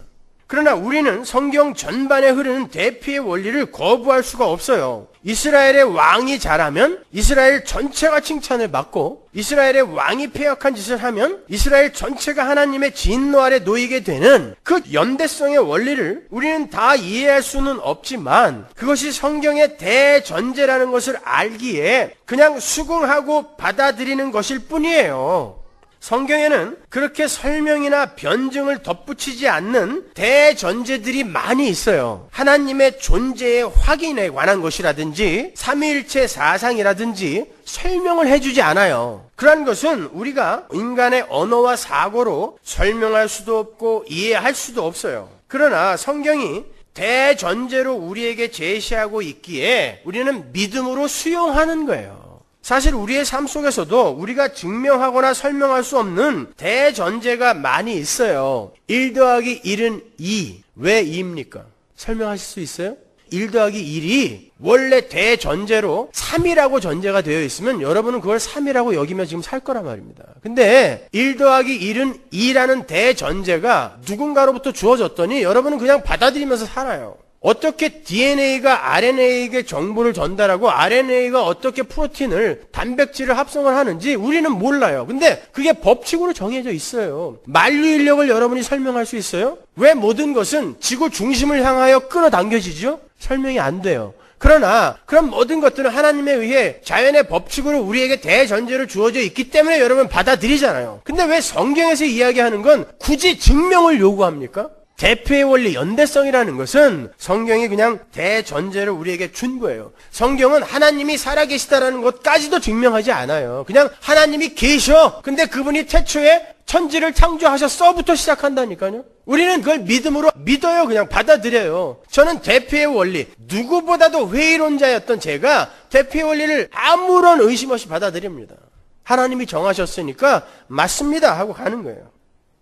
그러나 우리는 성경 전반에 흐르는 대표의 원리를 거부할 수가 없어요. 이스라엘의 왕이 잘하면 이스라엘 전체가 칭찬을 받고, 이스라엘의 왕이 패역한 짓을 하면 이스라엘 전체가 하나님의 진노 아래 놓이게 되는 그 연대성의 원리를 우리는 다 이해할 수는 없지만, 그것이 성경의 대전제라는 것을 알기에 그냥 수긍하고 받아들이는 것일 뿐이에요. 성경에는 그렇게 설명이나 변증을 덧붙이지 않는 대전제들이 많이 있어요. 하나님의 존재의 확인에 관한 것이라든지 삼위일체 사상이라든지 설명을 해주지 않아요. 그러한 것은 우리가 인간의 언어와 사고로 설명할 수도 없고 이해할 수도 없어요. 그러나 성경이 대전제로 우리에게 제시하고 있기에 우리는 믿음으로 수용하는 거예요. 사실 우리의 삶 속에서도 우리가 증명하거나 설명할 수 없는 대전제가 많이 있어요. 1 더하기 1은 2. 왜 2입니까? 설명하실 수 있어요? 1 더하기 1이 원래 대전제로 3이라고 전제가 되어 있으면 여러분은 그걸 3이라고 여기며 지금 살 거란 말입니다. 근데 1 더하기 1은 2라는 대전제가 누군가로부터 주어졌더니 여러분은 그냥 받아들이면서 살아요. 어떻게 DNA가 RNA에게 정보를 전달하고 RNA가 어떻게 프로틴을, 단백질을 합성을 하는지 우리는 몰라요. 근데 그게 법칙으로 정해져 있어요. 만류 인력을 여러분이 설명할 수 있어요? 왜 모든 것은 지구 중심을 향하여 끌어당겨지죠? 설명이 안 돼요. 그러나 그런 모든 것들은 하나님에 의해 자연의 법칙으로 우리에게 대전제로 주어져 있기 때문에 여러분 받아들이잖아요. 근데 왜 성경에서 이야기하는 건 굳이 증명을 요구합니까? 대표의 원리, 연대성이라는 것은 성경이 그냥 대전제를 우리에게 준 거예요. 성경은 하나님이 살아계시다라는 것까지도 증명하지 않아요. 그냥 하나님이 계셔. 근데 그분이 태초에 천지를 창조하셨어부터 시작한다니까요. 우리는 그걸 믿음으로 믿어요. 그냥 받아들여요. 저는 대표의 원리, 누구보다도 회의론자였던 제가 대표의 원리를 아무런 의심 없이 받아들입니다. 하나님이 정하셨으니까 맞습니다 하고 가는 거예요.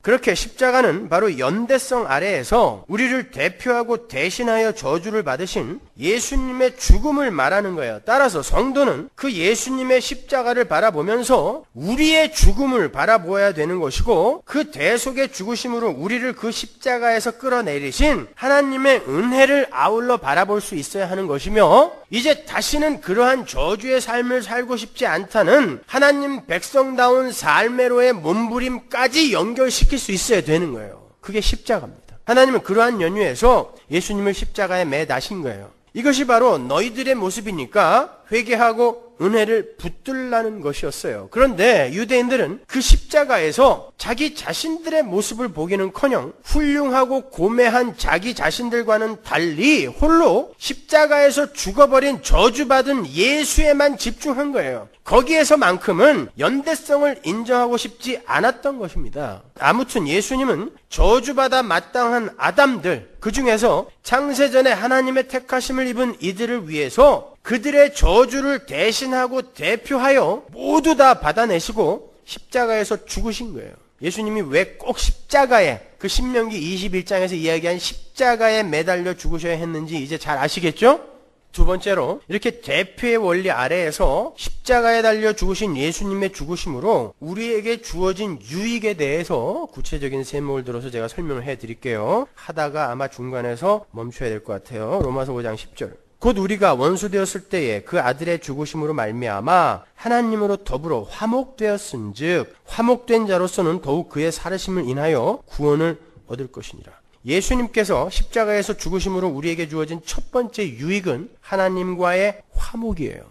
그렇게 십자가는 바로 연대성 아래에서 우리를 대표하고 대신하여 저주를 받으신 예수님의 죽음을 말하는 거예요. 따라서 성도는 그 예수님의 십자가를 바라보면서 우리의 죽음을 바라보아야 되는 것이고, 그 대속의 죽으심으로 우리를 그 십자가에서 끌어내리신 하나님의 은혜를 아울러 바라볼 수 있어야 하는 것이며, 이제 다시는 그러한 저주의 삶을 살고 싶지 않다는 하나님 백성다운 삶의로의 몸부림까지 연결시킬 수 있어야 되는 거예요. 그게 십자가입니다. 하나님은 그러한 연유에서 예수님을 십자가에 매다신 거예요. 이것이 바로 너희들의 모습이니까 회개하고 은혜를 붙들라는 것이었어요. 그런데 유대인들은 그 십자가에서 자기 자신들의 모습을 보기는커녕 훌륭하고 고매한 자기 자신들과는 달리 홀로 십자가에서 죽어버린 저주받은 예수에만 집중한 거예요. 거기에서만큼은 연대성을 인정하고 싶지 않았던 것입니다. 아무튼 예수님은 저주받아 마땅한 아담들, 그 중에서 창세전에 하나님의 택하심을 입은 이들을 위해서 그들의 저주를 대신하고 대표하여 모두 다 받아내시고 십자가에서 죽으신 거예요. 예수님이 왜 꼭 십자가에, 그 신명기 21장에서 이야기한 십자가에 매달려 죽으셔야 했는지 이제 잘 아시겠죠? 두 번째로, 이렇게 대표의 원리 아래에서 십자가에 달려 죽으신 예수님의 죽으심으로 우리에게 주어진 유익에 대해서 구체적인 세목을 들어서 제가 설명을 해드릴게요. 하다가 아마 중간에서 멈춰야 될 것 같아요. 로마서 5장 10절. 곧 우리가 원수되었을 때에 그 아들의 죽으심으로 말미암아 하나님으로 더불어 화목되었은즉 화목된 자로서는 더욱 그의 살으심을 인하여 구원을 얻을 것이니라. 예수님께서 십자가에서 죽으심으로 우리에게 주어진 첫 번째 유익은 하나님과의 화목이에요.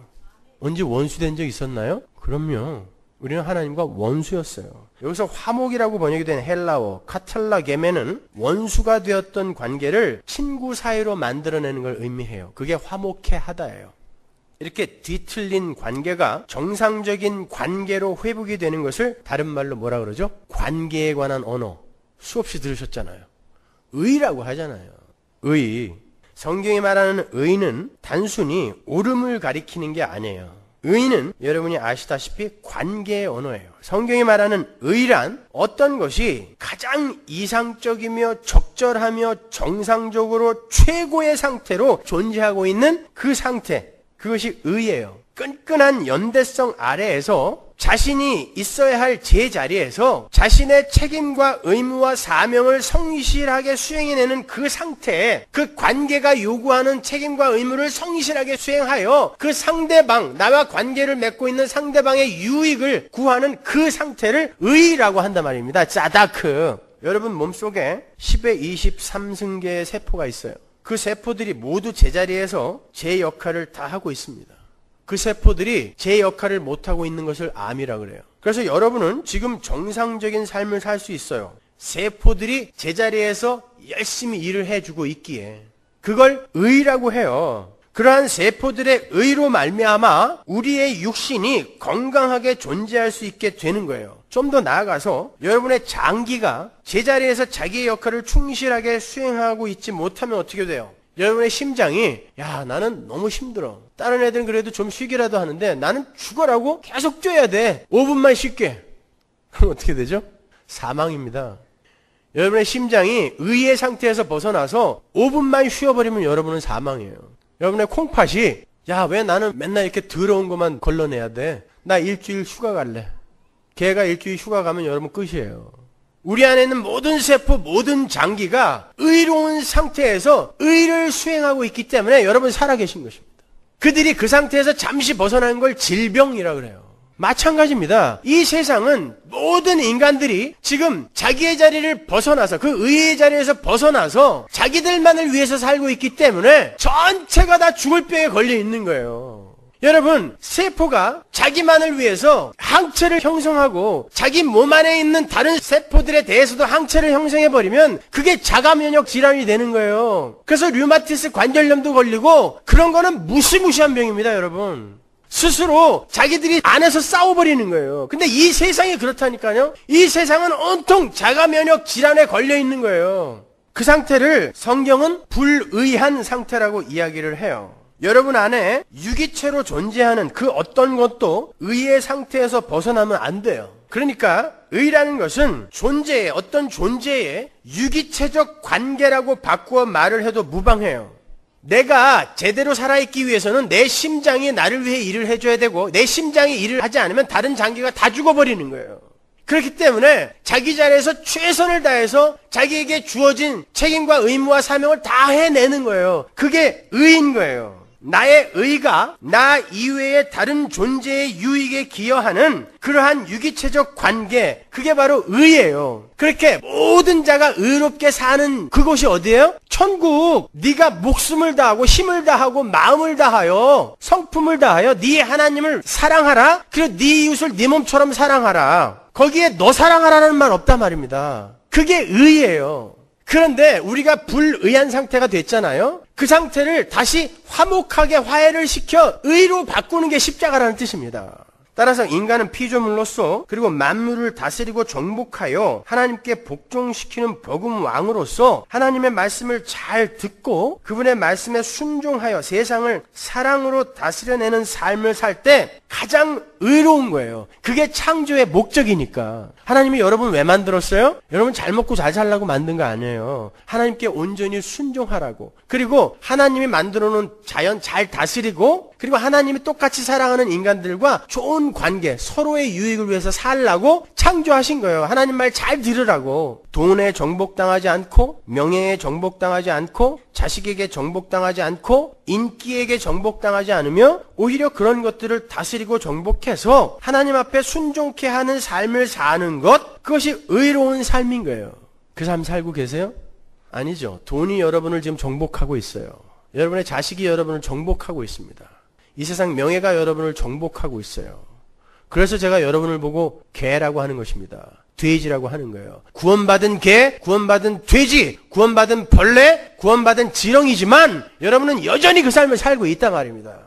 언제 원수된 적 있었나요? 그럼요. 우리는 하나님과 원수였어요. 여기서 화목이라고 번역이 된 헬라어 카탈라게메는 원수가 되었던 관계를 친구 사이로 만들어내는 걸 의미해요. 그게 화목해 하다예요. 이렇게 뒤틀린 관계가 정상적인 관계로 회복이 되는 것을 다른 말로 뭐라 그러죠? 관계에 관한 언어. 수없이 들으셨잖아요. 의라고 하잖아요. 의. 성경이 말하는 의는 단순히 옳음을 가리키는 게 아니에요. 의는 여러분이 아시다시피 관계의 언어예요. 성경이 말하는 의란 어떤 것이 가장 이상적이며 적절하며 정상적으로 최고의 상태로 존재하고 있는 그 상태, 그것이 의예요. 끈끈한 연대성 아래에서 자신이 있어야 할 제자리에서 자신의 책임과 의무와 사명을 성실하게 수행해내는 그 상태에 그 관계가 요구하는 책임과 의무를 성실하게 수행하여 그 상대방, 나와 관계를 맺고 있는 상대방의 유익을 구하는 그 상태를 의라고 한단 말입니다. 짜다크. 여러분 몸속에 10의 23승계의 세포가 있어요. 그 세포들이 모두 제자리에서 제 역할을 다 하고 있습니다. 그 세포들이 제 역할을 못하고 있는 것을 암이라 그래요. 그래서 여러분은 지금 정상적인 삶을 살 수 있어요. 세포들이 제자리에서 열심히 일을 해주고 있기에. 그걸 의라고 해요. 그러한 세포들의 의로 말미암아 우리의 육신이 건강하게 존재할 수 있게 되는 거예요. 좀 더 나아가서 여러분의 장기가 제자리에서 자기의 역할을 충실하게 수행하고 있지 못하면 어떻게 돼요? 여러분의 심장이 야 나는 너무 힘들어. 다른 애들은 그래도 좀 쉬기라도 하는데 나는 죽어라고 계속 뛰어야 돼. 5분만 쉴게. 그럼 어떻게 되죠? 사망입니다. 여러분의 심장이 의의 상태에서 벗어나서 5분만 쉬어버리면 여러분은 사망이에요. 여러분의 콩팥이 야 왜 나는 맨날 이렇게 더러운 것만 걸러내야 돼. 나 일주일 휴가 갈래. 걔가 일주일 휴가 가면 여러분 끝이에요. 우리 안에 있는 모든 세포, 모든 장기가 의로운 상태에서 의를 수행하고 있기 때문에 여러분 살아계신 것입니다. 그들이 그 상태에서 잠시 벗어나는 걸 질병이라고 그래요. 마찬가지입니다. 이 세상은 모든 인간들이 지금 자기의 자리를 벗어나서 그 의의 자리에서 벗어나서 자기들만을 위해서 살고 있기 때문에 전체가 다 죽을 병에 걸려 있는 거예요. 여러분, 세포가 자기만을 위해서 항체를 형성하고 자기 몸 안에 있는 다른 세포들에 대해서도 항체를 형성해버리면 그게 자가면역 질환이 되는 거예요. 그래서 류마티스 관절염도 걸리고 그런 거는 무시무시한 병입니다, 여러분. 스스로 자기들이 안에서 싸워버리는 거예요. 근데 이 세상이 그렇다니까요. 이 세상은 온통 자가면역 질환에 걸려 있는 거예요. 그 상태를 성경은 불의한 상태라고 이야기를 해요. 여러분 안에 유기체로 존재하는 그 어떤 것도 의의 상태에서 벗어나면 안 돼요. 그러니까 의라는 것은 존재의 어떤 존재의 유기체적 관계라고 바꾸어 말을 해도 무방해요. 내가 제대로 살아있기 위해서는 내 심장이 나를 위해 일을 해줘야 되고 내 심장이 일을 하지 않으면 다른 장기가 다 죽어버리는 거예요. 그렇기 때문에 자기 자리에서 최선을 다해서 자기에게 주어진 책임과 의무와 사명을 다 해내는 거예요. 그게 의인 거예요. 나의 의가 나 이외의 다른 존재의 유익에 기여하는 그러한 유기체적 관계, 그게 바로 의예요. 그렇게 모든 자가 의롭게 사는 그곳이 어디예요? 천국. 네가 목숨을 다하고 힘을 다하고 마음을 다하여 성품을 다하여 네 하나님을 사랑하라. 그리고 네 이웃을 네 몸처럼 사랑하라. 거기에 너 사랑하라는 말 없단 말입니다. 그게 의예요. 그런데 우리가 불의한 상태가 됐잖아요. 그 상태를 다시 화목하게 화해를 시켜 의로 바꾸는 게 십자가라는 뜻입니다. 따라서 인간은 피조물로서 그리고 만물을 다스리고 정복하여 하나님께 복종시키는 복음 왕으로서 하나님의 말씀을 잘 듣고 그분의 말씀에 순종하여 세상을 사랑으로 다스려내는 삶을 살 때 가장 의로운 거예요. 그게 창조의 목적이니까. 하나님이 여러분 왜 만들었어요? 여러분 잘 먹고 잘 살라고 만든 거 아니에요. 하나님께 온전히 순종하라고. 그리고 하나님이 만들어 놓은 자연 잘 다스리고 그리고 하나님이 똑같이 사랑하는 인간들과 좋은 관계, 서로의 유익을 위해서 살라고 창조하신 거예요. 하나님 말 잘 들으라고. 돈에 정복당하지 않고 명예에 정복당하지 않고 자식에게 정복당하지 않고 인기에게 정복당하지 않으며 오히려 그런 것들을 다스리고 정복해서 하나님 앞에 순종케 하는 삶을 사는 것, 그것이 의로운 삶인 거예요. 그 삶 살고 계세요? 아니죠. 돈이 여러분을 지금 정복하고 있어요. 여러분의 자식이 여러분을 정복하고 있습니다. 이 세상 명예가 여러분을 정복하고 있어요. 그래서 제가 여러분을 보고 개라고 하는 것입니다. 돼지라고 하는 거예요. 구원받은 개, 구원받은 돼지, 구원받은 벌레, 구원받은 지렁이지만 여러분은 여전히 그 삶을 살고 있단 말입니다.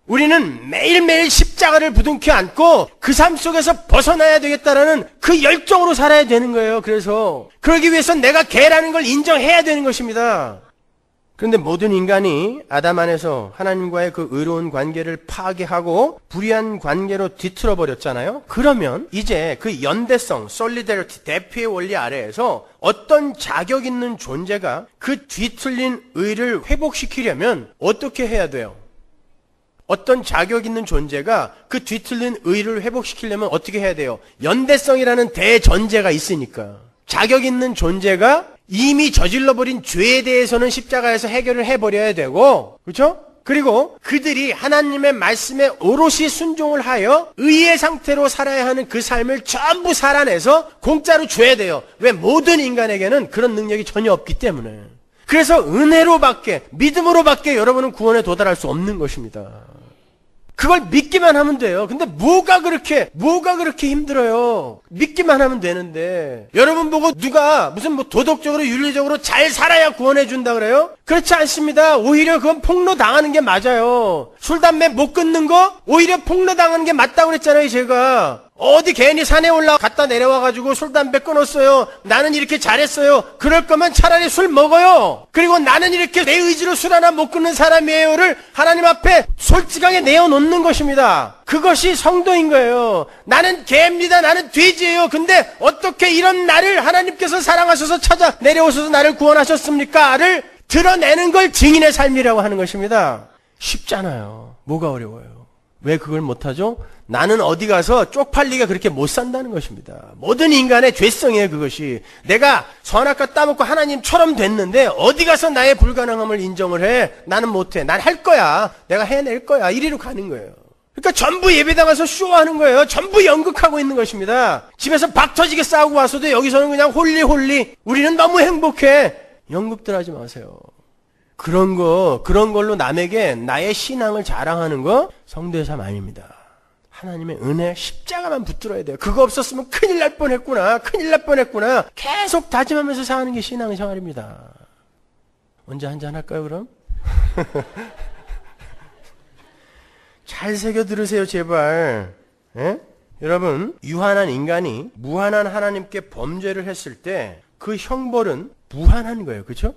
우리는 매일매일 십자가를 부둥켜 안고 그 삶 속에서 벗어나야 되겠다라는 그 열정으로 살아야 되는 거예요. 그래서 그러기 위해서 내가 개라는 걸 인정해야 되는 것입니다. 그런데 모든 인간이 아담 안에서 하나님과의 그 의로운 관계를 파괴하고 불의한 관계로 뒤틀어 버렸잖아요. 그러면 이제 그 연대성, solidarity, 대피의 원리 아래에서 어떤 자격 있는 존재가 그 뒤틀린 의를 회복시키려면 어떻게 해야 돼요? 어떤 자격 있는 존재가 그 뒤틀린 의를 회복시키려면 어떻게 해야 돼요? 연대성이라는 대전제가 있으니까. 자격 있는 존재가 이미 저질러버린 죄에 대해서는 십자가에서 해결을 해버려야 되고, 그렇죠? 그리고 그들이 하나님의 말씀에 오롯이 순종을 하여 의의 상태로 살아야 하는 그 삶을 전부 살아내서 공짜로 줘야 돼요. 왜? 모든 인간에게는 그런 능력이 전혀 없기 때문에. 그래서 은혜로밖에, 믿음으로밖에 여러분은 구원에 도달할 수 없는 것입니다. 그걸 믿기만 하면 돼요. 근데 뭐가 그렇게 힘들어요? 믿기만 하면 되는데. 여러분 보고 누가 무슨 뭐 도덕적으로 윤리적으로 잘 살아야 구원해 준다 그래요? 그렇지 않습니다. 오히려 그건 폭로 당하는 게 맞아요. 술 담배 못 끊는 거 오히려 폭로 당하는 게 맞다고 그랬잖아요, 제가. 어디 괜히 산에 올라갔다 내려와가지고 술 담배 끊었어요. 나는 이렇게 잘했어요. 그럴 거면 차라리 술 먹어요. 그리고 나는 이렇게 내 의지로 술 하나 못 끊는 사람이에요를 하나님 앞에 솔직하게 내어놓는 것입니다. 그것이 성도인 거예요. 나는 개입니다. 나는 돼지예요. 근데 어떻게 이런 나를 하나님께서 사랑하셔서 찾아 내려오셔서 나를 구원하셨습니까?를 드러내는 걸 증인의 삶이라고 하는 것입니다. 쉽잖아요. 뭐가 어려워요? 왜 그걸 못하죠? 나는 어디 가서 쪽팔리게 그렇게 못 산다는 것입니다. 모든 인간의 죄성이에요, 그것이. 내가 선악과 따먹고 하나님처럼 됐는데 어디 가서 나의 불가능함을 인정을 해? 나는 못해. 난 할 거야. 내가 해낼 거야. 이리로 가는 거예요. 그러니까 전부 예배당 가서 쇼하는 거예요. 전부 연극하고 있는 것입니다. 집에서 박 터지게 싸우고 와서도 여기서는 그냥 홀리. 우리는 너무 행복해. 연극들 하지 마세요. 그런 걸로 남에게 나의 신앙을 자랑하는 거 성도의 삶 아닙니다. 하나님의 은혜, 십자가만 붙들어야 돼요. 그거 없었으면 큰일 날 뻔했구나. 계속 다짐하면서 사는 게 신앙생활입니다. 언제 한잔 할까요, 그럼? 잘 새겨 들으세요, 제발. 예? 여러분, 유한한 인간이 무한한 하나님께 범죄를 했을 때 그 형벌은 무한한 거예요. 그렇죠?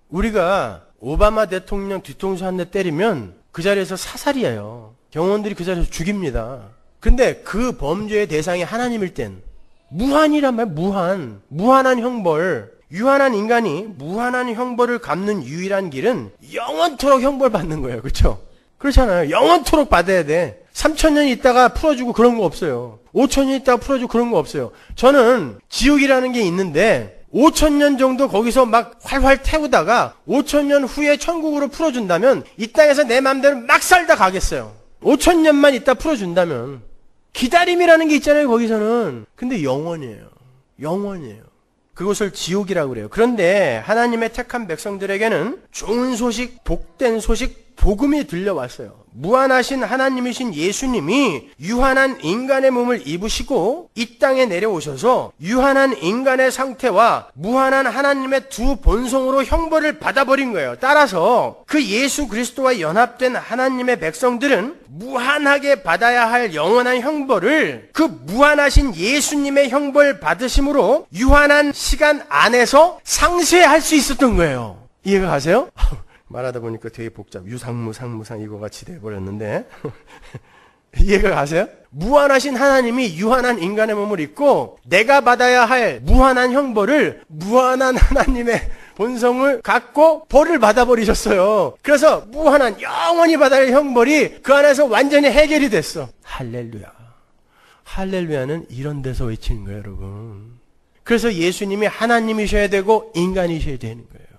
우리가 오바마 대통령 뒤통수 한 대 때리면 그 자리에서 사살이에요. 경호원들이 그 자리에서 죽입니다. 근데 그 범죄의 대상이 하나님일 땐 무한이란 말, 무한한 형벌. 유한한 인간이 무한한 형벌을 갚는 유일한 길은 영원토록 형벌 받는 거예요. 그렇죠? 그렇잖아요. 영원토록 받아야 돼. 3,000년 있다가 풀어주고 그런 거 없어요. 5,000년 있다가 풀어주고 그런 거 없어요. 저는 지옥이라는 게 있는데 5,000년 정도 거기서 막 활활 태우다가 5,000년 후에 천국으로 풀어준다면 이 땅에서 내 마음대로 막 살다 가겠어요. 5,000년만 있다 풀어준다면. 기다림이라는 게 있잖아요, 거기서는. 근데 영원이에요. 영원이에요. 그것을 지옥이라고 그래요. 그런데 하나님의 택한 백성들에게는 좋은 소식, 복된 소식, 복음이 들려왔어요. 무한하신 하나님이신 예수님이 유한한 인간의 몸을 입으시고 이 땅에 내려오셔서 유한한 인간의 상태와 무한한 하나님의 두 본성으로 형벌을 받아버린 거예요. 따라서 그 예수 그리스도와 연합된 하나님의 백성들은 무한하게 받아야 할 영원한 형벌을 그 무한하신 예수님의 형벌 받으심으로 유한한 시간 안에서 상쇄할 수 있었던 거예요. 이해가 가세요? 말하다 보니까 되게 복잡. 유상무, 상무상 이거 같이 돼버렸는데. 이해가 가세요? 무한하신 하나님이 유한한 인간의 몸을 입고 내가 받아야 할 무한한 형벌을 무한한 하나님의 본성을 갖고 벌을 받아버리셨어요. 그래서 무한한 영원히 받아야 할 형벌이 그 안에서 완전히 해결이 됐어. 할렐루야. 할렐루야는 이런 데서 외치는 거예요, 여러분. 그래서 예수님이 하나님이셔야 되고 인간이셔야 되는 거예요.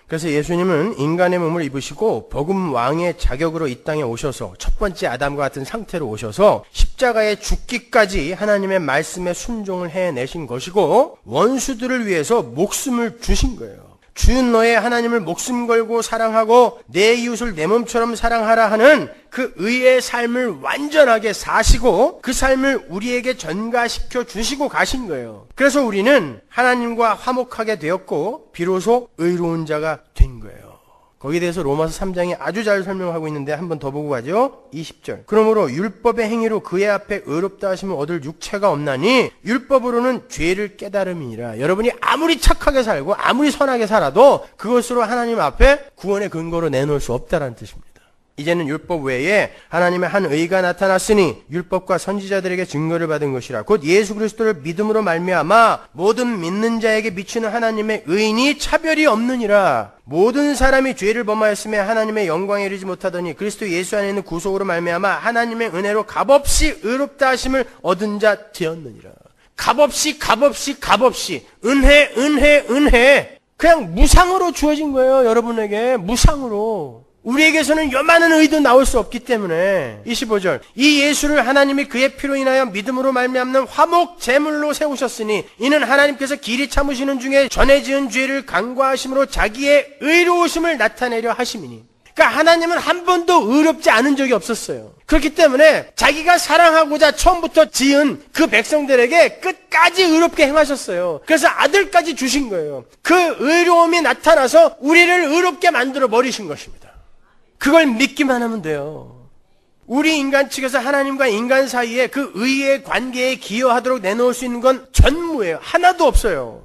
그래서 예수님은 인간의 몸을 입으시고 복음 왕의 자격으로 이 땅에 오셔서 첫 번째 아담과 같은 상태로 오셔서 십자가에 죽기까지 하나님의 말씀에 순종을 해내신 것이고 원수들을 위해서 목숨을 주신 거예요. 주는 너의 하나님을 목숨 걸고 사랑하고 내 이웃을 내 몸처럼 사랑하라 하는 그 의의 삶을 완전하게 사시고 그 삶을 우리에게 전가시켜 주시고 가신 거예요. 그래서 우리는 하나님과 화목하게 되었고 비로소 의로운 자가 된 거예요. 거기에 대해서 로마서 3장이 아주 잘 설명하고 있는데 한 번 더 보고 가죠. 20절. 그러므로 율법의 행위로 그의 앞에 의롭다 하심을 얻을 육체가 없나니 율법으로는 죄를 깨달음이니라. 여러분이 아무리 착하게 살고 아무리 선하게 살아도 그것으로 하나님 앞에 구원의 근거로 내놓을 수 없다는 뜻입니다. 이제는 율법 외에 하나님의 한 의가 나타났으니 율법과 선지자들에게 증거를 받은 것이라. 곧 예수 그리스도를 믿음으로 말미암아 모든 믿는 자에게 미치는 하나님의 의인이 차별이 없느니라. 모든 사람이 죄를 범하였음에 하나님의 영광에 이르지 못하더니 그리스도 예수 안에 있는 구속으로 말미암아 하나님의 은혜로 값없이 의롭다 하심을 얻은 자 되었느니라. 값없이 은혜 그냥 무상으로 주어진 거예요. 여러분에게 무상으로. 우리에게서는 요만한 의도 나올 수 없기 때문에. 25절. 이 예수를 하나님이 그의 피로 인하여 믿음으로 말미암는 화목 제물로 세우셨으니 이는 하나님께서 길이 참으시는 중에 전에 지은 죄를 간과하심으로 자기의 의로우심을 나타내려 하심이니. 그러니까 하나님은 한 번도 의롭지 않은 적이 없었어요. 그렇기 때문에 자기가 사랑하고자 처음부터 지은 그 백성들에게 끝까지 의롭게 행하셨어요. 그래서 아들까지 주신 거예요. 그 의로움이 나타나서 우리를 의롭게 만들어 버리신 것입니다. 그걸 믿기만 하면 돼요. 우리 인간 측에서 하나님과 인간 사이에 그 의의 관계에 기여하도록 내놓을 수 있는 건 전무예요. 하나도 없어요.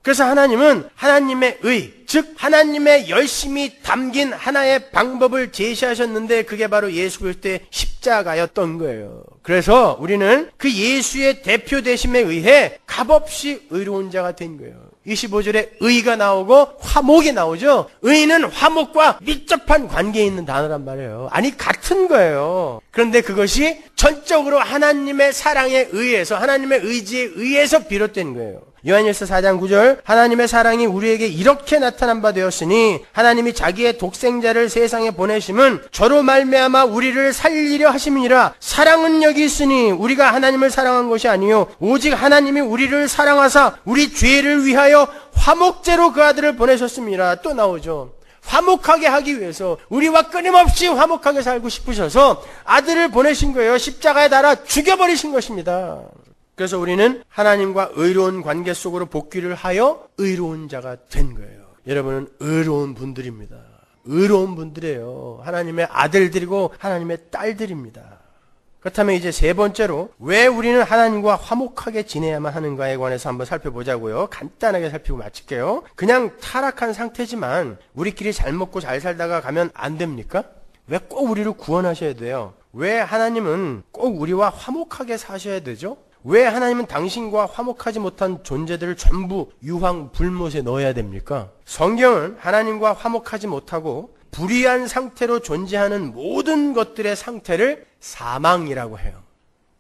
그래서 하나님은 하나님의 의, 즉 하나님의 열심이 담긴 하나의 방법을 제시하셨는데 그게 바로 예수 그리스도의 십자가였던 거예요. 그래서 우리는 그 예수의 대표 되심에 의해 값없이 의로운 자가 된 거예요. 25절에 의가 나오고 화목이 나오죠. 의는 화목과 밀접한 관계에 있는 단어란 말이에요. 아니 같은 거예요. 그런데 그것이 전적으로 하나님의 사랑에 의해서 하나님의 의지에 의해서 비롯된 거예요. 요한일서 4장 9절 하나님의 사랑이 우리에게 이렇게 나타난 바 되었으니 하나님이 자기의 독생자를 세상에 보내심은 저로 말미암아 우리를 살리려 하심이니라. 사랑은 여기 있으니 우리가 하나님을 사랑한 것이 아니요 오직 하나님이 우리를 사랑하사 우리 죄를 위하여 화목제로 그 아들을 보내셨습니다. 또 나오죠. 화목하게 하기 위해서 우리와 끊임없이 화목하게 살고 싶으셔서 아들을 보내신 거예요. 십자가에 달아 죽여버리신 것입니다. 그래서 우리는 하나님과 의로운 관계 속으로 복귀를 하여 의로운 자가 된 거예요. 여러분은 의로운 분들입니다. 의로운 분들이에요. 하나님의 아들들이고 하나님의 딸들입니다. 그렇다면 이제 세 번째로 왜 우리는 하나님과 화목하게 지내야만 하는가에 관해서 한번 살펴보자고요. 간단하게 살피고 마칠게요. 그냥 타락한 상태지만 우리끼리 잘 먹고 잘 살다가 가면 안 됩니까? 왜 꼭 우리를 구원하셔야 돼요? 왜 하나님은 꼭 우리와 화목하게 사셔야 되죠? 왜 하나님은 당신과 화목하지 못한 존재들을 전부 유황 불못에 넣어야 됩니까? 성경은 하나님과 화목하지 못하고 불의한 상태로 존재하는 모든 것들의 상태를 사망이라고 해요.